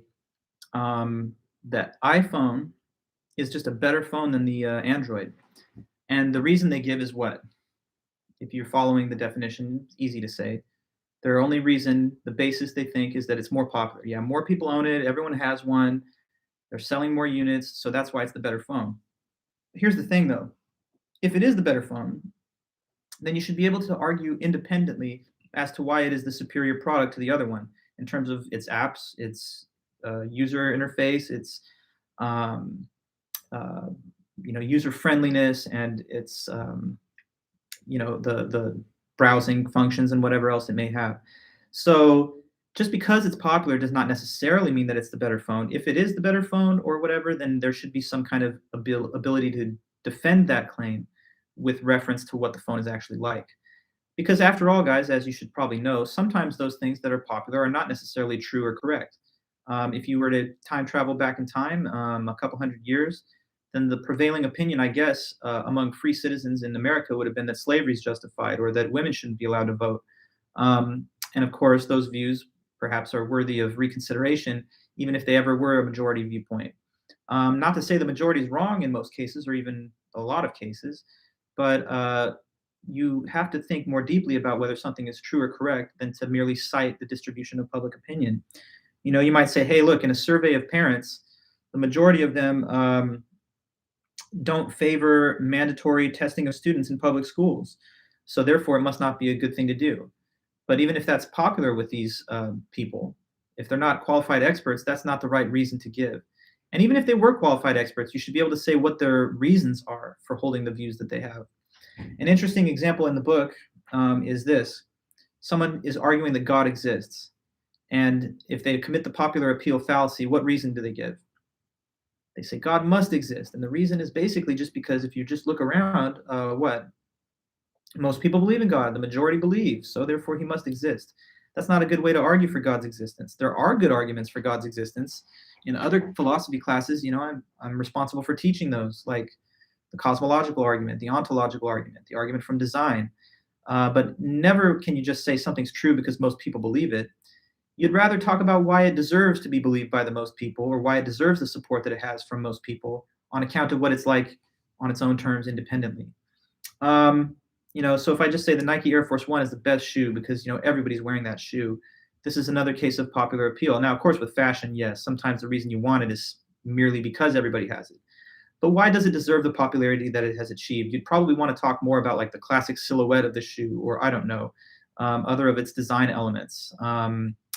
that iPhone is just a better phone than the Android. And the reason they give is what? If you're following the definition, it's easy to say. Their only reason, the basis they think, is that it's more popular. Yeah, more people own it. Everyone has one. They're selling more units, so that's why it's the better phone. Here's the thing, though. If it is the better phone, then you should be able to argue independently as to why it is the superior product to the other one in terms of its apps, its user interface, its user friendliness, and its the browsing functions and whatever else it may have. So just because it's popular does not necessarily mean that it's the better phone. If it is the better phone or whatever, then there should be some kind of ability to defend that claim with reference to what the phone is actually like. Because after all, guys, as you should probably know, sometimes those things that are popular are not necessarily true or correct. If you were to time travel back in time a couple hundred years, then the prevailing opinion, I guess, among free citizens in America would have been that slavery is justified or that women shouldn't be allowed to vote. And of course, those views perhaps are worthy of reconsideration, even if they ever were a majority viewpoint. Not to say the majority is wrong in most cases, or even a lot of cases, but you have to think more deeply about whether something is true or correct than to merely cite the distribution of public opinion. You might say, hey, look, in a survey of parents, the majority of them don't favor mandatory testing of students in public schools. So therefore, it must not be a good thing to do. But even if that's popular with these people, if they're not qualified experts, that's not the right reason to give. And even if they were qualified experts, you should be able to say what their reasons are for holding the views that they have. An interesting example in the book is this. Someone is arguing that God exists. And if they commit the popular appeal fallacy, what reason do they give? They say God must exist. And the reason is basically just because if you just look around, what? Most people believe in God. The majority believe. So therefore, he must exist. That's not a good way to argue for God's existence. There are good arguments for God's existence. In other philosophy classes, I'm responsible for teaching those, like the cosmological argument, the ontological argument, the argument from design. But never can you just say something's true because most people believe it. You'd rather talk about why it deserves to be believed by the most people, or why it deserves the support that it has from most people on account of what it's like on its own terms independently. So if I just say the Nike Air Force One is the best shoe because everybody's wearing that shoe, this is another case of popular appeal. Now, of course, with fashion, yes, sometimes the reason you want it is merely because everybody has it. But why does it deserve the popularity that it has achieved? You'd probably want to talk more about like the classic silhouette of the shoe, or I don't know, other of its design elements,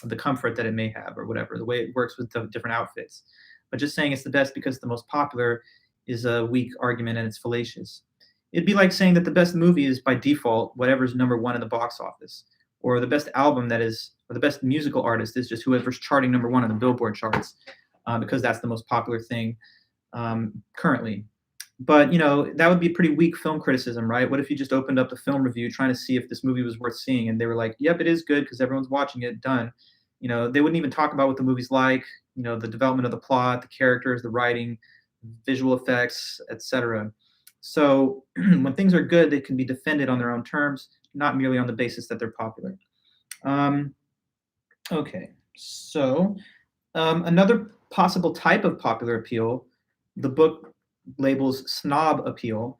the comfort that it may have, or whatever, the way it works with the different outfits. But just saying it's the best because it's the most popular is a weak argument and it's fallacious. It'd be like saying that the best movie is by default whatever's number one in the box office, or the best album or the best musical artist is just whoever's charting number one on the Billboard charts, because that's the most popular thing currently. But that would be pretty weak film criticism, right? What if you just opened up the film review trying to see if this movie was worth seeing, and they were like, "Yep, it is good because everyone's watching it." Done. They wouldn't even talk about what the movie's like, the development of the plot, the characters, the writing, visual effects, etc. So when things are good, they can be defended on their own terms, not merely on the basis that they're popular. Okay, so another possible type of popular appeal, the book labels snob appeal.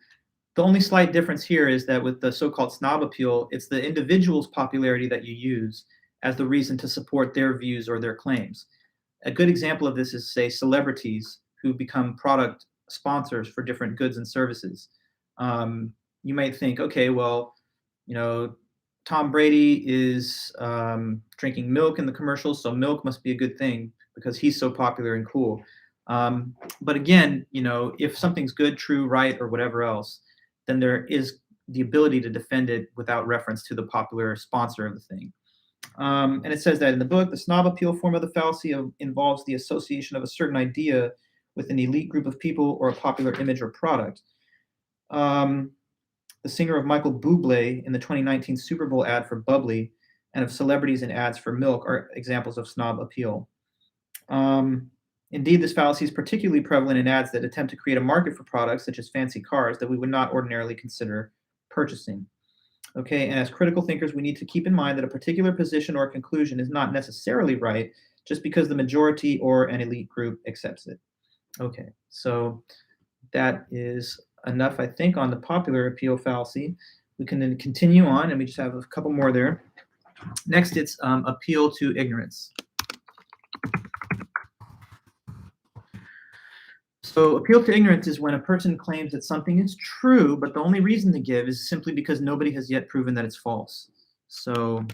The only slight difference here is that with the so-called snob appeal, it's the individual's popularity that you use as the reason to support their views or their claims. A good example of this is, say, celebrities who become product sponsors for different goods and services. You might think, okay, well, you know, Tom Brady is drinking milk in the commercials, so milk must be a good thing because he's so popular and cool. But again, if something's good, true, right, or whatever else, then there is the ability to defend it without reference to the popular sponsor of the thing. And it says that in the book, the snob appeal form of the fallacy involves the association of a certain idea with an elite group of people or a popular image or product. The singer of Michael Bublé in the 2019 Super Bowl ad for Bubbly and of celebrities in ads for milk are examples of snob appeal. Indeed, this fallacy is particularly prevalent in ads that attempt to create a market for products such as fancy cars that we would not ordinarily consider purchasing. Okay, and as critical thinkers, we need to keep in mind that a particular position or conclusion is not necessarily right just because the majority or an elite group accepts it. Okay, so that is enough, I think, on the popular appeal fallacy. We can then continue on, and we just have a couple more there. Next, it's appeal to ignorance. So appeal to ignorance is when a person claims that something is true, but the only reason to give is simply because nobody has yet proven that it's false. So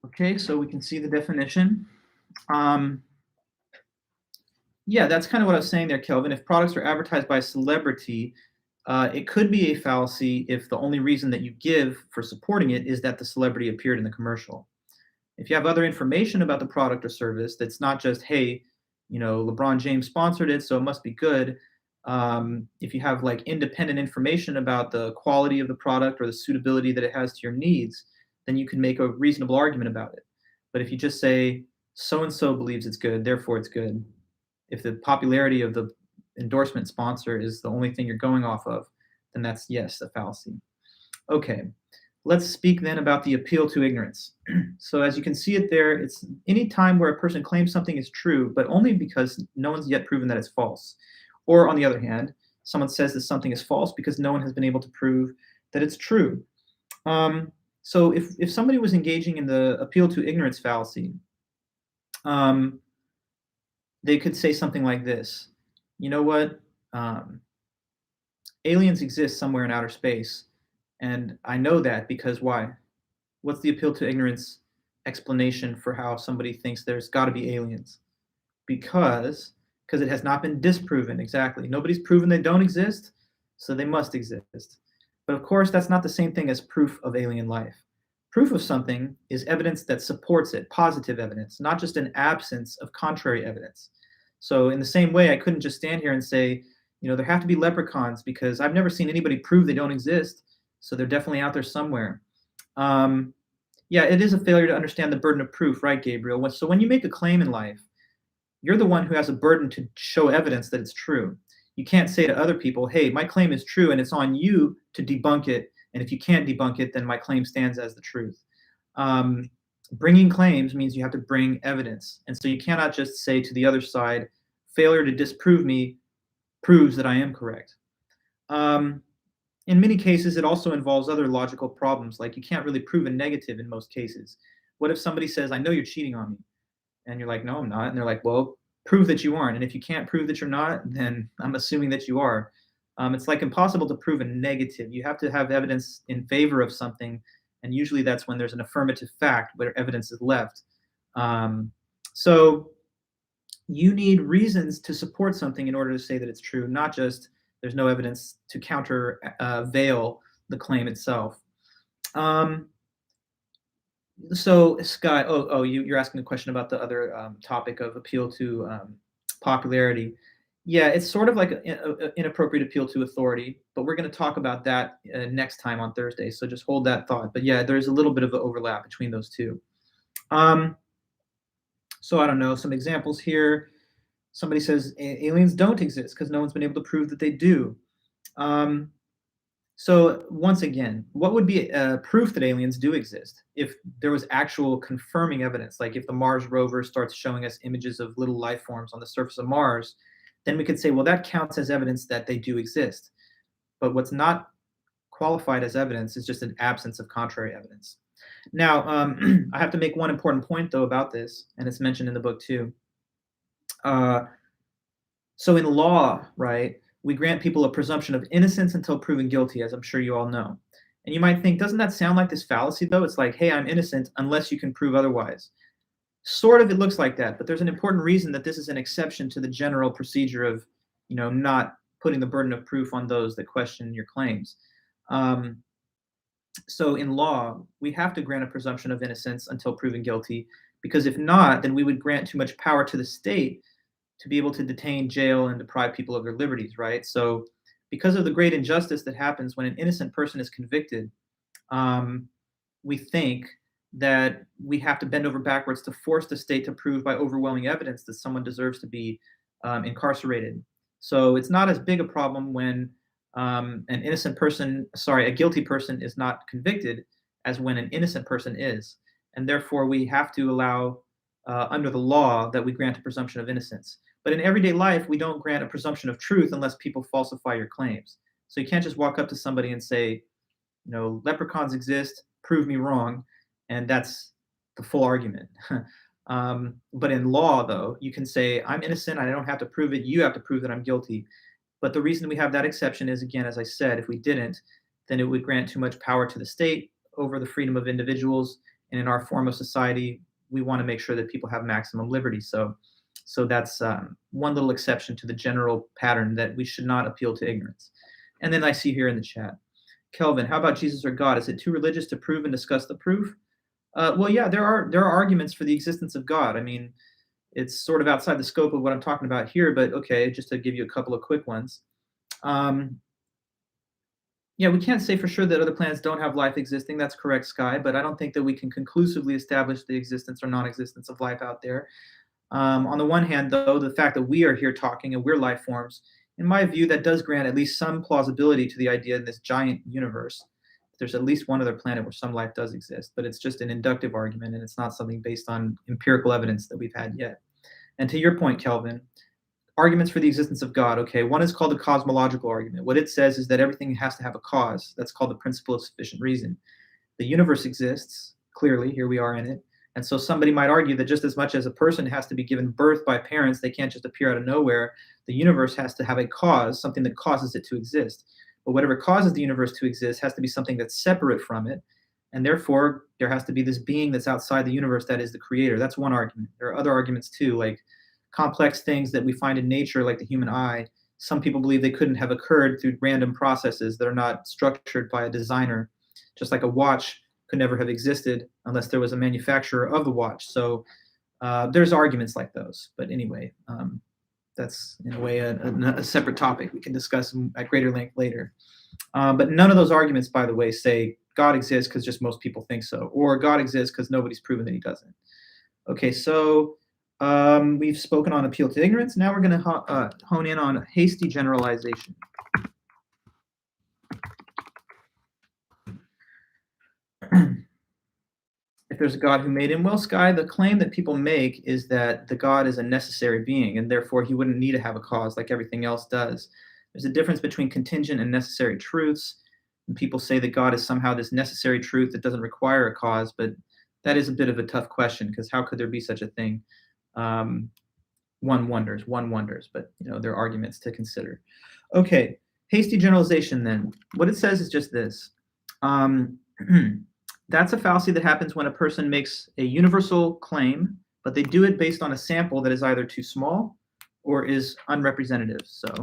okay, so we can see the definition. Yeah, that's kind of what I was saying there, Kelvin. If products are advertised by a celebrity, it could be a fallacy if the only reason that you give for supporting it is that the celebrity appeared in the commercial. If you have other information about the product or service that's not just, hey, LeBron James sponsored it, so it must be good. If you have like independent information about the quality of the product or the suitability that it has to your needs, then you can make a reasonable argument about it. But if you just say, so and so believes it's good, therefore it's good, if the popularity of the endorsement sponsor is the only thing you're going off of, then that's, yes, a fallacy. Okay, let's speak then about the appeal to ignorance. So as you can see it there, it's any time where a person claims something is true, but only because no one's yet proven that it's false. Or on the other hand, someone says that something is false because no one has been able to prove that it's true. So if somebody was engaging in the appeal to ignorance fallacy, they could say something like this: you know what? Aliens exist somewhere in outer space, and I know that because why? What's the appeal to ignorance explanation for how somebody thinks there's got to be aliens? Because it has not been disproven. Exactly. Nobody's proven they don't exist, so they must exist. But of course, that's not the same thing as proof of alien life. Proof of something is evidence that supports it, positive evidence, not just an absence of contrary evidence. So in the same way, I couldn't just stand here and say, there have to be leprechauns because I've never seen anybody prove they don't exist. So they're definitely out there somewhere. Yeah, it is a failure to understand the burden of proof, right, Gabriel? So when you make a claim in life, you're the one who has a burden to show evidence that it's true. You can't say to other people, hey, my claim is true, and it's on you to debunk it. And if you can't debunk it, then my claim stands as the truth. Bringing claims means you have to bring evidence. And so you cannot just say to the other side, failure to disprove me proves that I am correct. In many cases, it also involves other logical problems, like you can't really prove a negative in most cases. What if somebody says, I know you're cheating on me? And you're like, no, I'm not. And they're like, well, prove that you aren't. And if you can't prove that you're not, then I'm assuming that you are. It's like impossible to prove a negative. You have to have evidence in favor of something. And usually that's when there's an affirmative fact where evidence is left. So you need reasons to support something in order to say that it's true, not just there's no evidence to countervail the claim itself. So Sky, you're asking a question about the other topic of appeal to popularity. Yeah, it's sort of like an inappropriate appeal to authority, but we're going to talk about that next time on Thursday. So just hold that thought. But yeah, there's a little bit of an overlap between those two. So I don't know, some examples here. Somebody says aliens don't exist because no one's been able to prove that they do. Um, so once again, what would be proof that aliens do exist if there was actual confirming evidence? Like if the Mars rover starts showing us images of little life forms on the surface of Mars, then we could say, well, that counts as evidence that they do exist. But what's not qualified as evidence is just an absence of contrary evidence. Now, I have to make one important point though about this, and it's mentioned in the book too. Uh, so in law, right, we grant people a presumption of innocence until proven guilty, as I'm sure you all know. And you might think, doesn't that sound like this fallacy though? It's like, hey, I'm innocent unless you can prove otherwise. Sort of, it looks like that, but there's an important reason that this is an exception to the general procedure of, not putting the burden of proof on those that question your claims. Um, so in law, we have to grant a presumption of innocence until proven guilty, because if not, then we would grant too much power to the state to be able to detain, jail, and deprive people of their liberties, right? So, because of the great injustice that happens when an innocent person is convicted, um, we think that we have to bend over backwards to force the state to prove by overwhelming evidence that someone deserves to be incarcerated. So it's not as big a problem when a guilty person is not convicted as when an innocent person is. And therefore, we have to allow, under the law, that we grant a presumption of innocence. But in everyday life, we don't grant a presumption of truth unless people falsify your claims. So you can't just walk up to somebody and say, leprechauns exist, prove me wrong, and that's the full argument. But in law, though, you can say, I'm innocent, I don't have to prove it, you have to prove that I'm guilty. But the reason we have that exception is, again, as I said, if we didn't, then it would grant too much power to the state over the freedom of individuals. And in our form of society, we want to make sure that people have maximum liberty. So that's one little exception to the general pattern that we should not appeal to ignorance. And then I see here in the chat, Kelvin, how about Jesus or God? Is it too religious to prove and discuss the proof? Well, yeah, there are arguments for the existence of God. I mean, it's sort of outside the scope of what I'm talking about here, but okay, just to give you a couple of quick ones. Um, yeah, we can't say for sure that other planets don't have life existing. That's correct, Sky, but I don't think that we can conclusively establish the existence or non-existence of life out there. On the one hand, though, the fact that we are here talking and we're life forms, in my view, that does grant at least some plausibility to the idea in this giant universe. There's at least one other planet where some life does exist, but it's just an inductive argument and it's not something based on empirical evidence that we've had yet. And to your point, Kelvin, arguments for the existence of God. Okay, one is called the cosmological argument. What it says is that everything has to have a cause. That's called the principle of sufficient reason. The universe exists, clearly, here we are in it. And so somebody might argue that just as much as a person has to be given birth by parents, they can't just appear out of nowhere. The universe has to have a cause, something that causes it to exist. But whatever causes the universe to exist has to be something that's separate from it. And therefore, there has to be this being that's outside the universe that is the creator. That's one argument. There are other arguments too, like complex things that we find in nature, like the human eye. Some people believe they couldn't have occurred through random processes that are not structured by a designer, just like a watch could never have existed unless there was a manufacturer of the watch. So there's arguments like those. But anyway, that's in a way a separate topic we can discuss at greater length later. But none of those arguments, by the way, say God exists because just most people think so, or God exists because nobody's proven that he doesn't. Okay, so we've spoken on appeal to ignorance. Now we're going to hone in on hasty generalization. If there's a God who made him, well, Sky, the claim that people make is that the God is a necessary being, and therefore he wouldn't need to have a cause like everything else does. There's a difference between contingent and necessary truths. And people say that God is somehow this necessary truth that doesn't require a cause, but that is a bit of a tough question because how could there be such a thing? One wonders, but there are arguments to consider. Okay, hasty generalization then. What it says is just this. That's a fallacy that happens when a person makes a universal claim, but they do it based on a sample that is either too small or is unrepresentative. So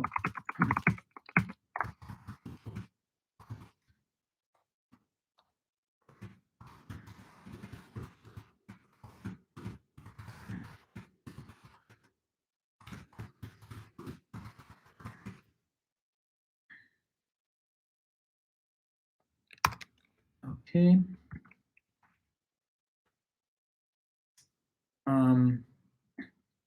okay.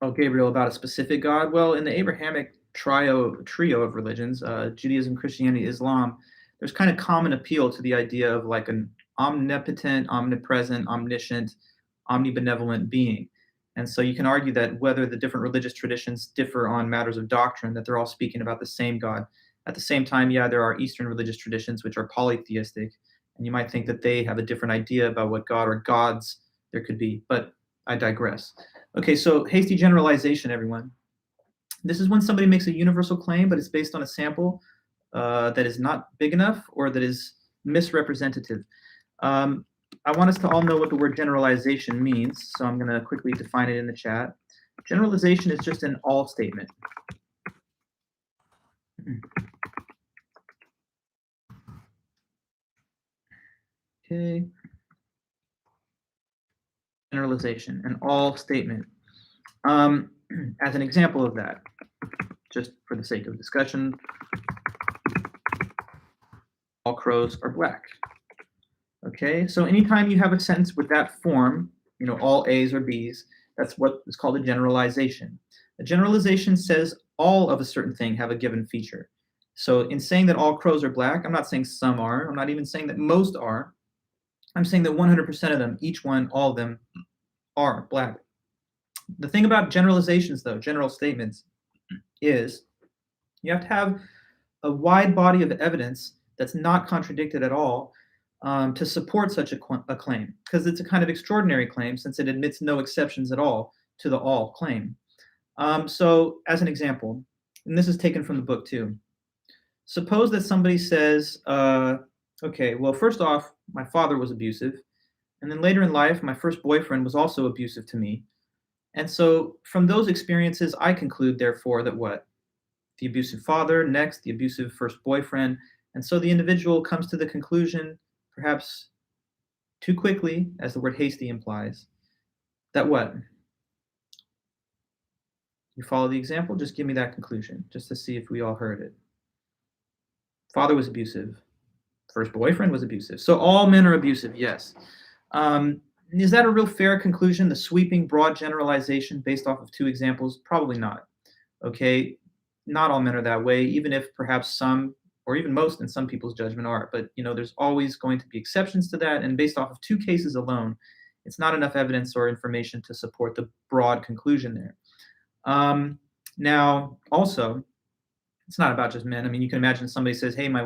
Oh, Gabriel, about a specific God? Well, in the Abrahamic trio of religions, Judaism, Christianity, Islam, there's kind of common appeal to the idea of like an omnipotent, omnipresent, omniscient, omnibenevolent being. And so you can argue that whether the different religious traditions differ on matters of doctrine, that they're all speaking about the same God. At the same time, yeah, there are Eastern religious traditions which are polytheistic, and you might think that they have a different idea about what God or gods there could be, but I digress. Okay, so hasty generalization, everyone. This is when somebody makes a universal claim, but it's based on a sample that is not big enough or that is misrepresentative. Um, I want us to all know what the word generalization means, so I'm going to quickly define it in the chat. Generalization is just an all statement. Okay. Generalization, an all statement. As an example of that, just for the sake of discussion, all crows are black. Okay, so anytime you have a sentence with that form, all A's or B's, that's what is called a generalization. A generalization says all of a certain thing have a given feature. So in saying that all crows are black, I'm not saying some are. I'm not even saying that most are. I'm saying that 100% of them, each one, all of them, are black. The thing about generalizations, though, general statements, is you have to have a wide body of evidence that's not contradicted at all to support such a claim, because it's a kind of extraordinary claim since it admits no exceptions at all to the all claim. So as an example, and this is taken from the book too, suppose that somebody says, okay, well, first off, my father was abusive, and then later in life, my first boyfriend was also abusive to me. And so from those experiences, I conclude, therefore, that what? The abusive father, next, the abusive first boyfriend. And so the individual comes to the conclusion, perhaps too quickly, as the word hasty implies, that what? You follow the example? Just give me that conclusion, just to see if we all heard it. Father was abusive. First boyfriend was abusive. So all men are abusive, yes. Is that a real fair conclusion, the sweeping, broad generalization based off of two examples? Probably not. Okay, not all men are that way, even if perhaps some, or even most in some people's judgment are. But there's always going to be exceptions to that, and based off of two cases alone, it's not enough evidence or information to support the broad conclusion there. Now, also, it's not about just men. I mean, you can imagine somebody says, hey, my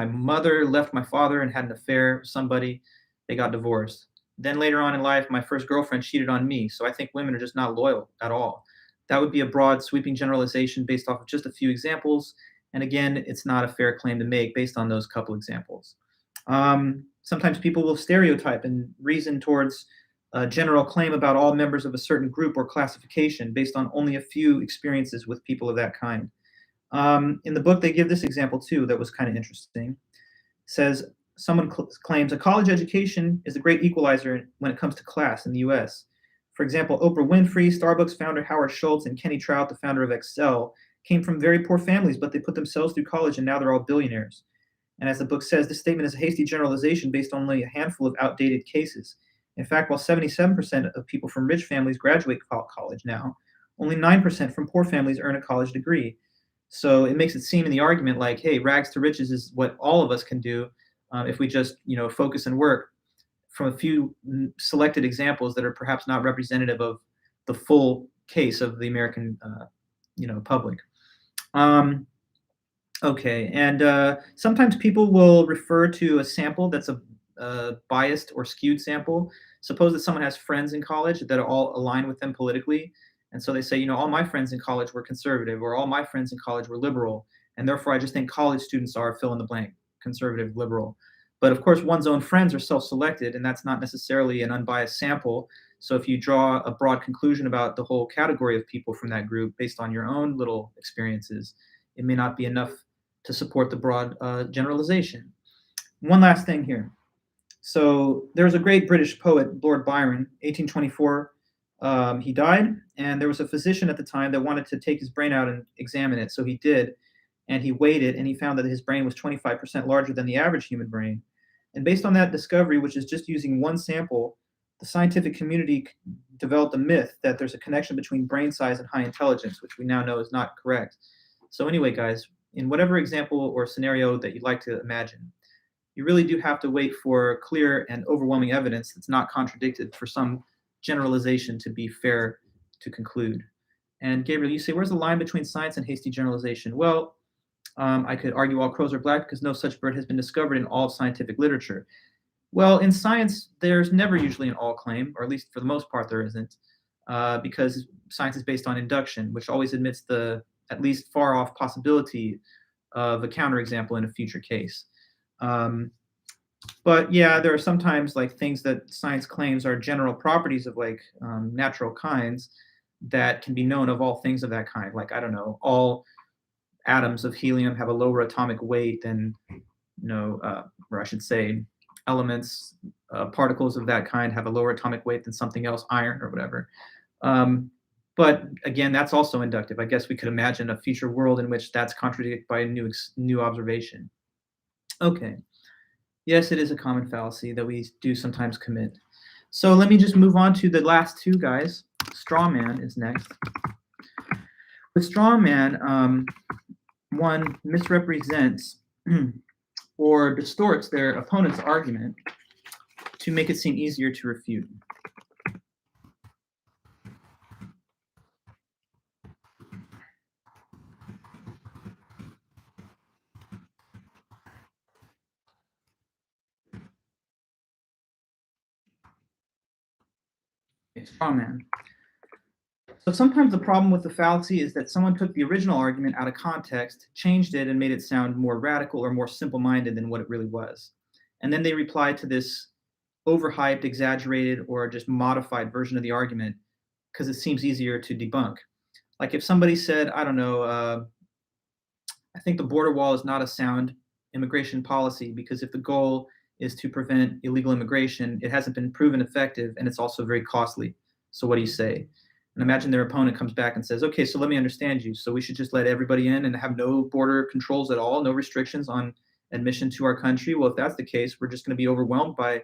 mother left my father and had an affair with somebody. They got divorced. Then later on in life, my first girlfriend cheated on me. So I think women are just not loyal at all. That would be a broad, sweeping generalization based off of just a few examples. And again, it's not a fair claim to make based on those couple examples. Sometimes people will stereotype and reason towards a general claim about all members of a certain group or classification based on only a few experiences with people of that kind. In the book, they give this example too that was kind of interesting. It says, someone claims a college education is a great equalizer when it comes to class in the US. For example, Oprah Winfrey, Starbucks founder Howard Schultz, and Kenny Trout, the founder of Excel, came from very poor families, but they put themselves through college and now they're all billionaires. And as the book says, this statement is a hasty generalization based on only a handful of outdated cases. In fact, while 77% of people from rich families graduate college now, only 9% from poor families earn a college degree. So it makes it seem in the argument like, hey, rags to riches is what all of us can do if we just, focus and work, from a few selected examples that are perhaps not representative of the full case of the American, public. Okay, and sometimes people will refer to a sample that's a biased or skewed sample. Suppose that someone has friends in college that all align with them politically. And so they say, all my friends in college were conservative, or all my friends in college were liberal. And therefore, I just think college students are fill in the blank, conservative, liberal. But of course, one's own friends are self-selected, and that's not necessarily an unbiased sample. So if you draw a broad conclusion about the whole category of people from that group based on your own little experiences, it may not be enough to support the broad generalization. One last thing here. So there's a great British poet, Lord Byron, 1824. He died, and there was a physician at the time that wanted to take his brain out and examine it. So he did, and he weighed it, and he found that his brain was 25% larger than the average human brain. And based on that discovery, which is just using one sample the scientific community developed a myth that there's a connection between brain size and high intelligence, which we now know is not correct. So anyway, guys, in whatever example or scenario that you'd like to imagine, you really do have to wait for clear and overwhelming evidence that's not contradicted for some generalization to be fair to conclude. And Gabriel, you say, where's the line between science and hasty generalization? Well, I could argue all crows are black because no such bird has been discovered in all of scientific literature. Well, in science, there's never usually an all claim, or at least for the most part there isn't, because science is based on induction, which always admits the at least far off possibility of a counterexample in a future case. But yeah, there are sometimes like things that science claims are general properties of like natural kinds that can be known of all things of that kind. Like, I don't know, all atoms of helium have a lower atomic weight than, or I should say, elements, particles of that kind have a lower atomic weight than something else, iron or whatever. But again, that's also inductive. I guess we could imagine a future world in which that's contradicted by a new observation. Okay. Yes, it is a common fallacy that we do sometimes commit. So let me just move on to the last two guys. Straw man is next. With straw man, one misrepresents or distorts their opponent's argument to make it seem easier to refute. Straw man. So sometimes the problem with the fallacy is that someone took the original argument out of context, changed it, and made it sound more radical or more simple-minded than what it really was. And then they replied to this overhyped, exaggerated, or just modified version of the argument because it seems easier to debunk. Like if somebody said, I don't know, I think the border wall is not a sound immigration policy because if the goal is to prevent illegal immigration, it hasn't been proven effective, and it's also very costly. So what do you say? And imagine their opponent comes back and says, okay, so let me understand you. So we should just let everybody in and have no border controls at all, no restrictions on admission to our country. Well, if that's the case, we're just going to be overwhelmed by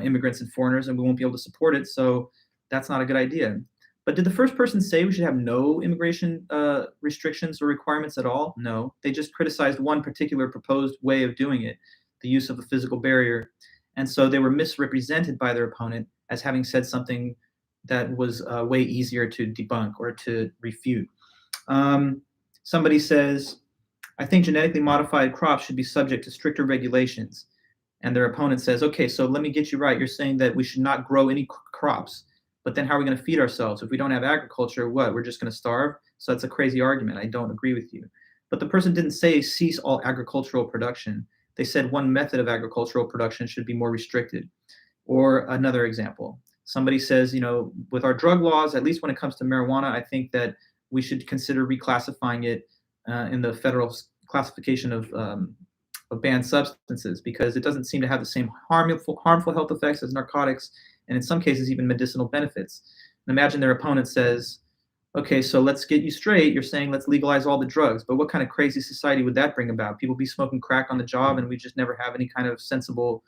immigrants and foreigners, and we won't be able to support it. So that's not a good idea. But did the first person say we should have no immigration restrictions or requirements at all? No. They just criticized one particular proposed way of doing it, the use of a physical barrier. And so they were misrepresented by their opponent as having said something that was way easier to debunk or to refute. Somebody says, I think genetically modified crops should be subject to stricter regulations. And their opponent says, okay, so let me get you right. You're saying that we should not grow any crops. But then how are we going to feed ourselves? If we don't have agriculture, what? We're just going to starve? So that's a crazy argument. I don't agree with you. But the person didn't say cease all agricultural production. They said one method of agricultural production should be more restricted. Or another example. Somebody says, with our drug laws, at least when it comes to marijuana, I think that we should consider reclassifying it in the federal classification of banned substances because it doesn't seem to have the same harmful health effects as narcotics, and in some cases even medicinal benefits. And imagine their opponent says, okay, so let's get you straight. You're saying let's legalize all the drugs, but what kind of crazy society would that bring about? People be smoking crack on the job and we just never have any kind of sensible,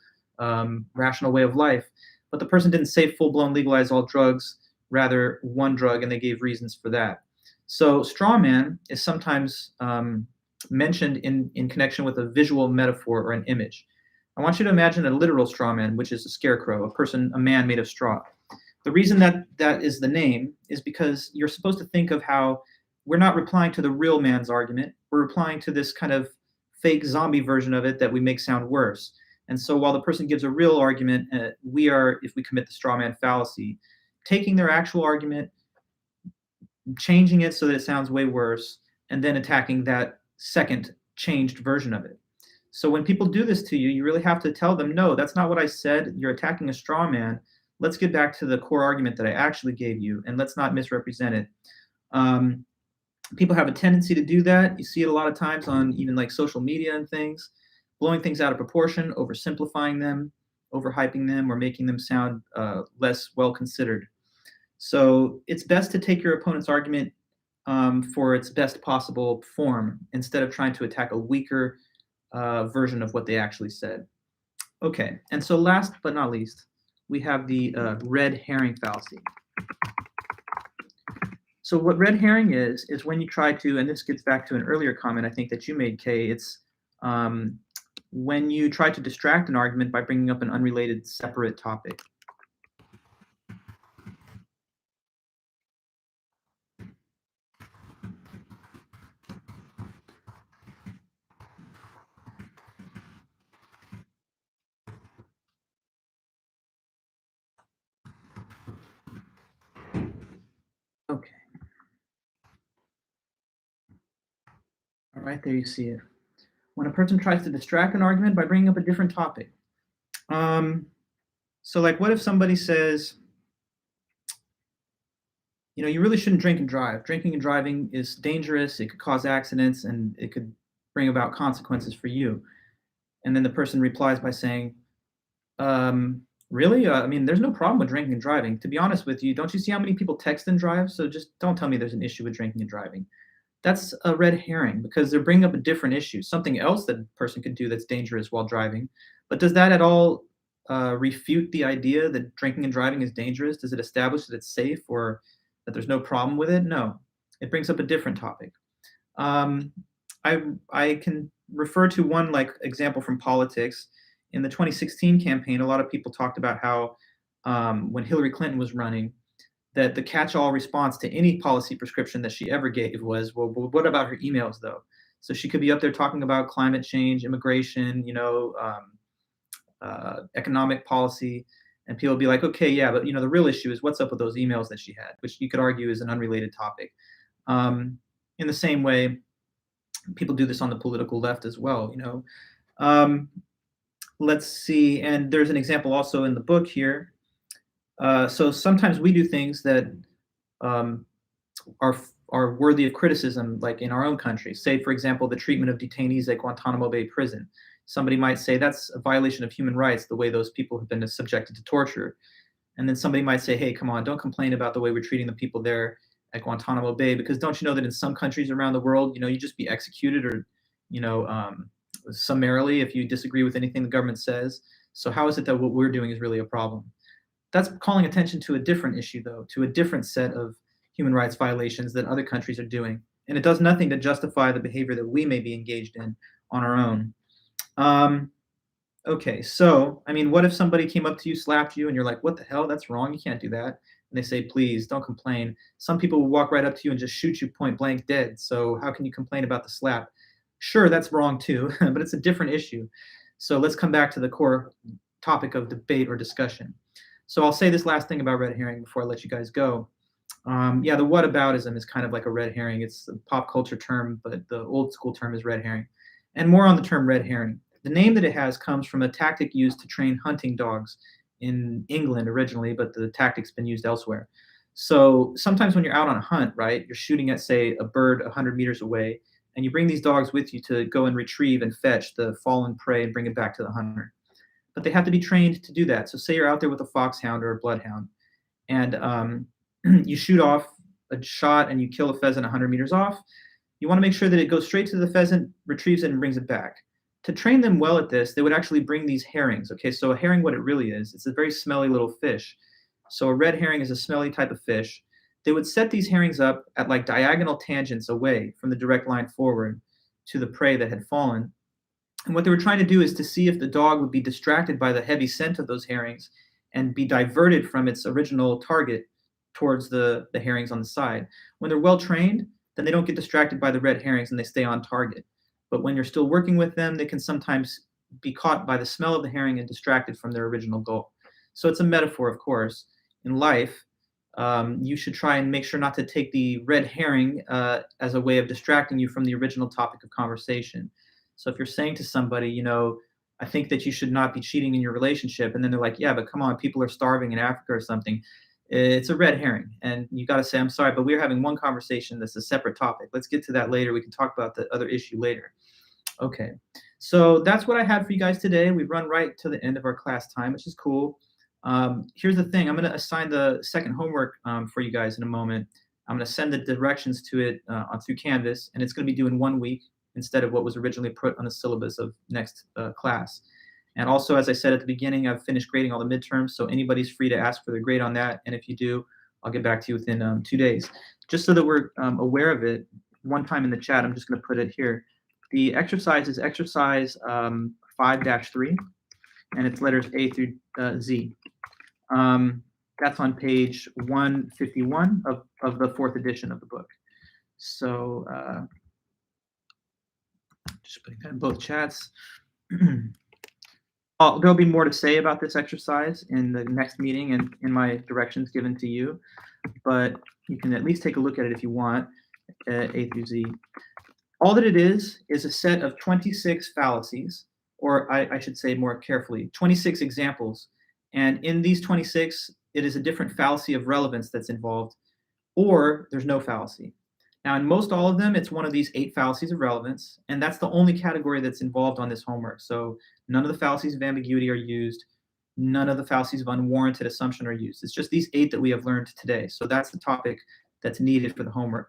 rational way of life. But the person didn't say full-blown legalize all drugs, rather one drug, and they gave reasons for that. So straw man is sometimes mentioned in connection with a visual metaphor or an image. I want you to imagine a literal straw man, which is a scarecrow, a man made of straw. The reason that is the name is because you're supposed to think of how we're not replying to the real man's argument. We're replying to this kind of fake zombie version of it that we make sound worse. And so while the person gives a real argument, we are, if we commit the straw man fallacy, taking their actual argument, changing it so that it sounds way worse, and then attacking that second changed version of it. So when people do this to you, you really have to tell them, no, that's not what I said. You're attacking a straw man. Let's get back to the core argument that I actually gave you, and let's not misrepresent it. People have a tendency to do that. You see it a lot of times on even like social media and things, blowing things out of proportion, oversimplifying them, overhyping them, or making them sound less well considered. So it's best to take your opponent's argument for its best possible form instead of trying to attack a weaker version of what they actually said. Okay, and so last but not least, we have the red herring fallacy. So what red herring is when you try to, and this gets back to an earlier comment I think that you made, Kay, it's when you try to distract an argument by bringing up an unrelated separate topic. Okay. All right, there you see it. When a person tries to distract an argument by bringing up a different topic. So like what if somebody says, you know, you really shouldn't drink and drive. Drinking and driving is dangerous. It could cause accidents and it could bring about consequences for you. And then the person replies by saying, really? I mean, there's no problem with drinking and driving. To be honest with you, don't you see how many people text and drive? So just don't tell me there's an issue with drinking and driving. That's a red herring because they're bringing up a different issue, something else that a person could do that's dangerous while driving. But does that at all refute the idea that drinking and driving is dangerous? Does it establish that it's safe or that there's no problem with it? No, it brings up a different topic. I can refer to one like example from politics. In the 2016 campaign, a lot of people talked about how when Hillary Clinton was running, that the catch-all response to any policy prescription that she ever gave was, well, what about her emails though? So she could be up there talking about climate change, immigration, you know, economic policy, and people would be like, okay, yeah, but you know, the real issue is what's up with those emails that she had, which you could argue is an unrelated topic. In the same way, people do this on the political left as well, you know. Let's see, and there's an example also in the book here. So sometimes we do things that are worthy of criticism, like in our own country. Say, for example, the treatment of detainees at Guantanamo Bay Prison. Somebody might say that's a violation of human rights, the way those people have been subjected to torture. And then somebody might say, hey, come on, don't complain about the way we're treating the people there at Guantanamo Bay, because don't you know that in some countries around the world, you know, you just be executed or, you know, summarily if you disagree with anything the government says. So how is it that what we're doing is really a problem? That's calling attention to a different issue, though, to a different set of human rights violations that other countries are doing. And it does nothing to justify the behavior that we may be engaged in on our own. Okay, so, I mean, what if somebody came up to you, slapped you, and you're like, what the hell? That's wrong. You can't do that. And they say, please, don't complain. Some people will walk right up to you and just shoot you point blank dead. So how can you complain about the slap? Sure, that's wrong too, but it's a different issue. So let's come back to the core topic of debate or discussion. So I'll say this last thing about red herring before I let you guys go. Yeah, the whataboutism is kind of like a red herring. It's a pop culture term, but the old school term is red herring. And more on the term red herring. The name that it has comes from a tactic used to train hunting dogs in England originally, but the tactic's been used elsewhere. So sometimes when you're out on a hunt, right, you're shooting at, say, a bird 100 meters away, and you bring these dogs with you to go and retrieve and fetch the fallen prey and bring it back to the hunter. But they have to be trained to do that. So say you're out there with a foxhound or a bloodhound, and you shoot off a shot and you kill a pheasant 100 meters off. You want to make sure that it goes straight to the pheasant, retrieves it, and brings it back. To train them well at this, they would actually bring these herrings. Okay, so a herring, what it really is, it's a very smelly little fish. So a red herring is a smelly type of fish. They would set these herrings up at like diagonal tangents away from the direct line forward to the prey that had fallen. And what they were trying to do is to see if the dog would be distracted by the heavy scent of those herrings and be diverted from its original target towards the herrings on the side. When they're well trained, then they don't get distracted by the red herrings and they stay on target. But when you're still working with them, they can sometimes be caught by the smell of the herring and distracted from their original goal. So it's a metaphor, of course. In life, you should try and make sure not to take the red herring as a way of distracting you from the original topic of conversation. So if you're saying to somebody, you know, I think that you should not be cheating in your relationship, and then they're like, yeah, but come on, people are starving in Africa or something. It's a red herring. And you got to say, I'm sorry, but we're having one conversation that's a separate topic. Let's get to that later. We can talk about the other issue later. Okay, so that's what I had for you guys today. We've run right to the end of our class time, which is cool. Here's the thing. I'm going to assign the second homework for you guys in a moment. I'm going to send the directions to it through Canvas, and it's going to be due in 1 week instead of what was originally put on the syllabus of next class. And also, as I said at the beginning, I've finished grading all the midterms, so anybody's free to ask for their grade on that. And if you do, I'll get back to you within 2 days. Just so that we're aware of it, one time in the chat, I'm just going to put it here. The exercise is exercise 5-3, and it's letters A through Z. That's on page 151 of the 4th edition of the book. So just putting that in both chats. There'll be more to say about this exercise in the next meeting and in my directions given to you, but you can at least take a look at it if you want, A through Z. All that it is a set of 26 fallacies, or I should say more carefully, 26 examples. And in these 26, it is a different fallacy of relevance that's involved, or there's no fallacy. Now, in most all of them, it's one of these 8 fallacies of relevance, and that's the only category that's involved on this homework. So none of the fallacies of ambiguity are used. None of the fallacies of unwarranted assumption are used. It's just these 8 that we have learned today. So that's the topic that's needed for the homework.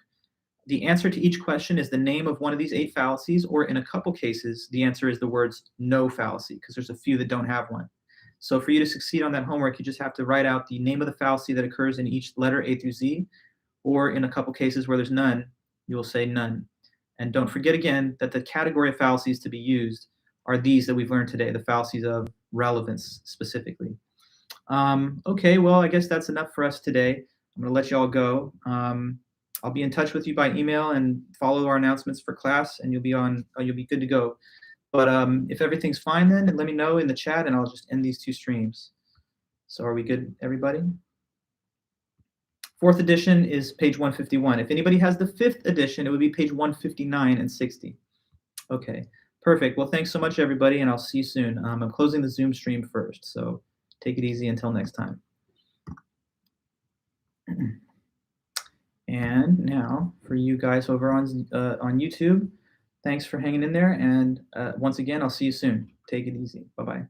The answer to each question is the name of one of these 8 fallacies, or in a couple cases, the answer is the words no fallacy, because there's a few that don't have one. So for you to succeed on that homework, you just have to write out the name of the fallacy that occurs in each letter A through Z, or in a couple cases where there's none, you will say none. And don't forget again that the category of fallacies to be used are these that we've learned today, the fallacies of relevance specifically. Okay, well, I guess that's enough for us today. I'm going to let you all go. I'll be in touch with you by email and follow our announcements for class, and you'll be good to go. But if everything's fine, then let me know in the chat, and I'll just end these 2 streams. So are we good, everybody? 4th edition is page 151. If anybody has the 5th edition, it would be page 159 and 60. Okay, perfect. Well, thanks so much, everybody, and I'll see you soon. I'm closing the Zoom stream first, so take it easy until next time. And now, for you guys over on YouTube, thanks for hanging in there, and once again, I'll see you soon. Take it easy. Bye-bye.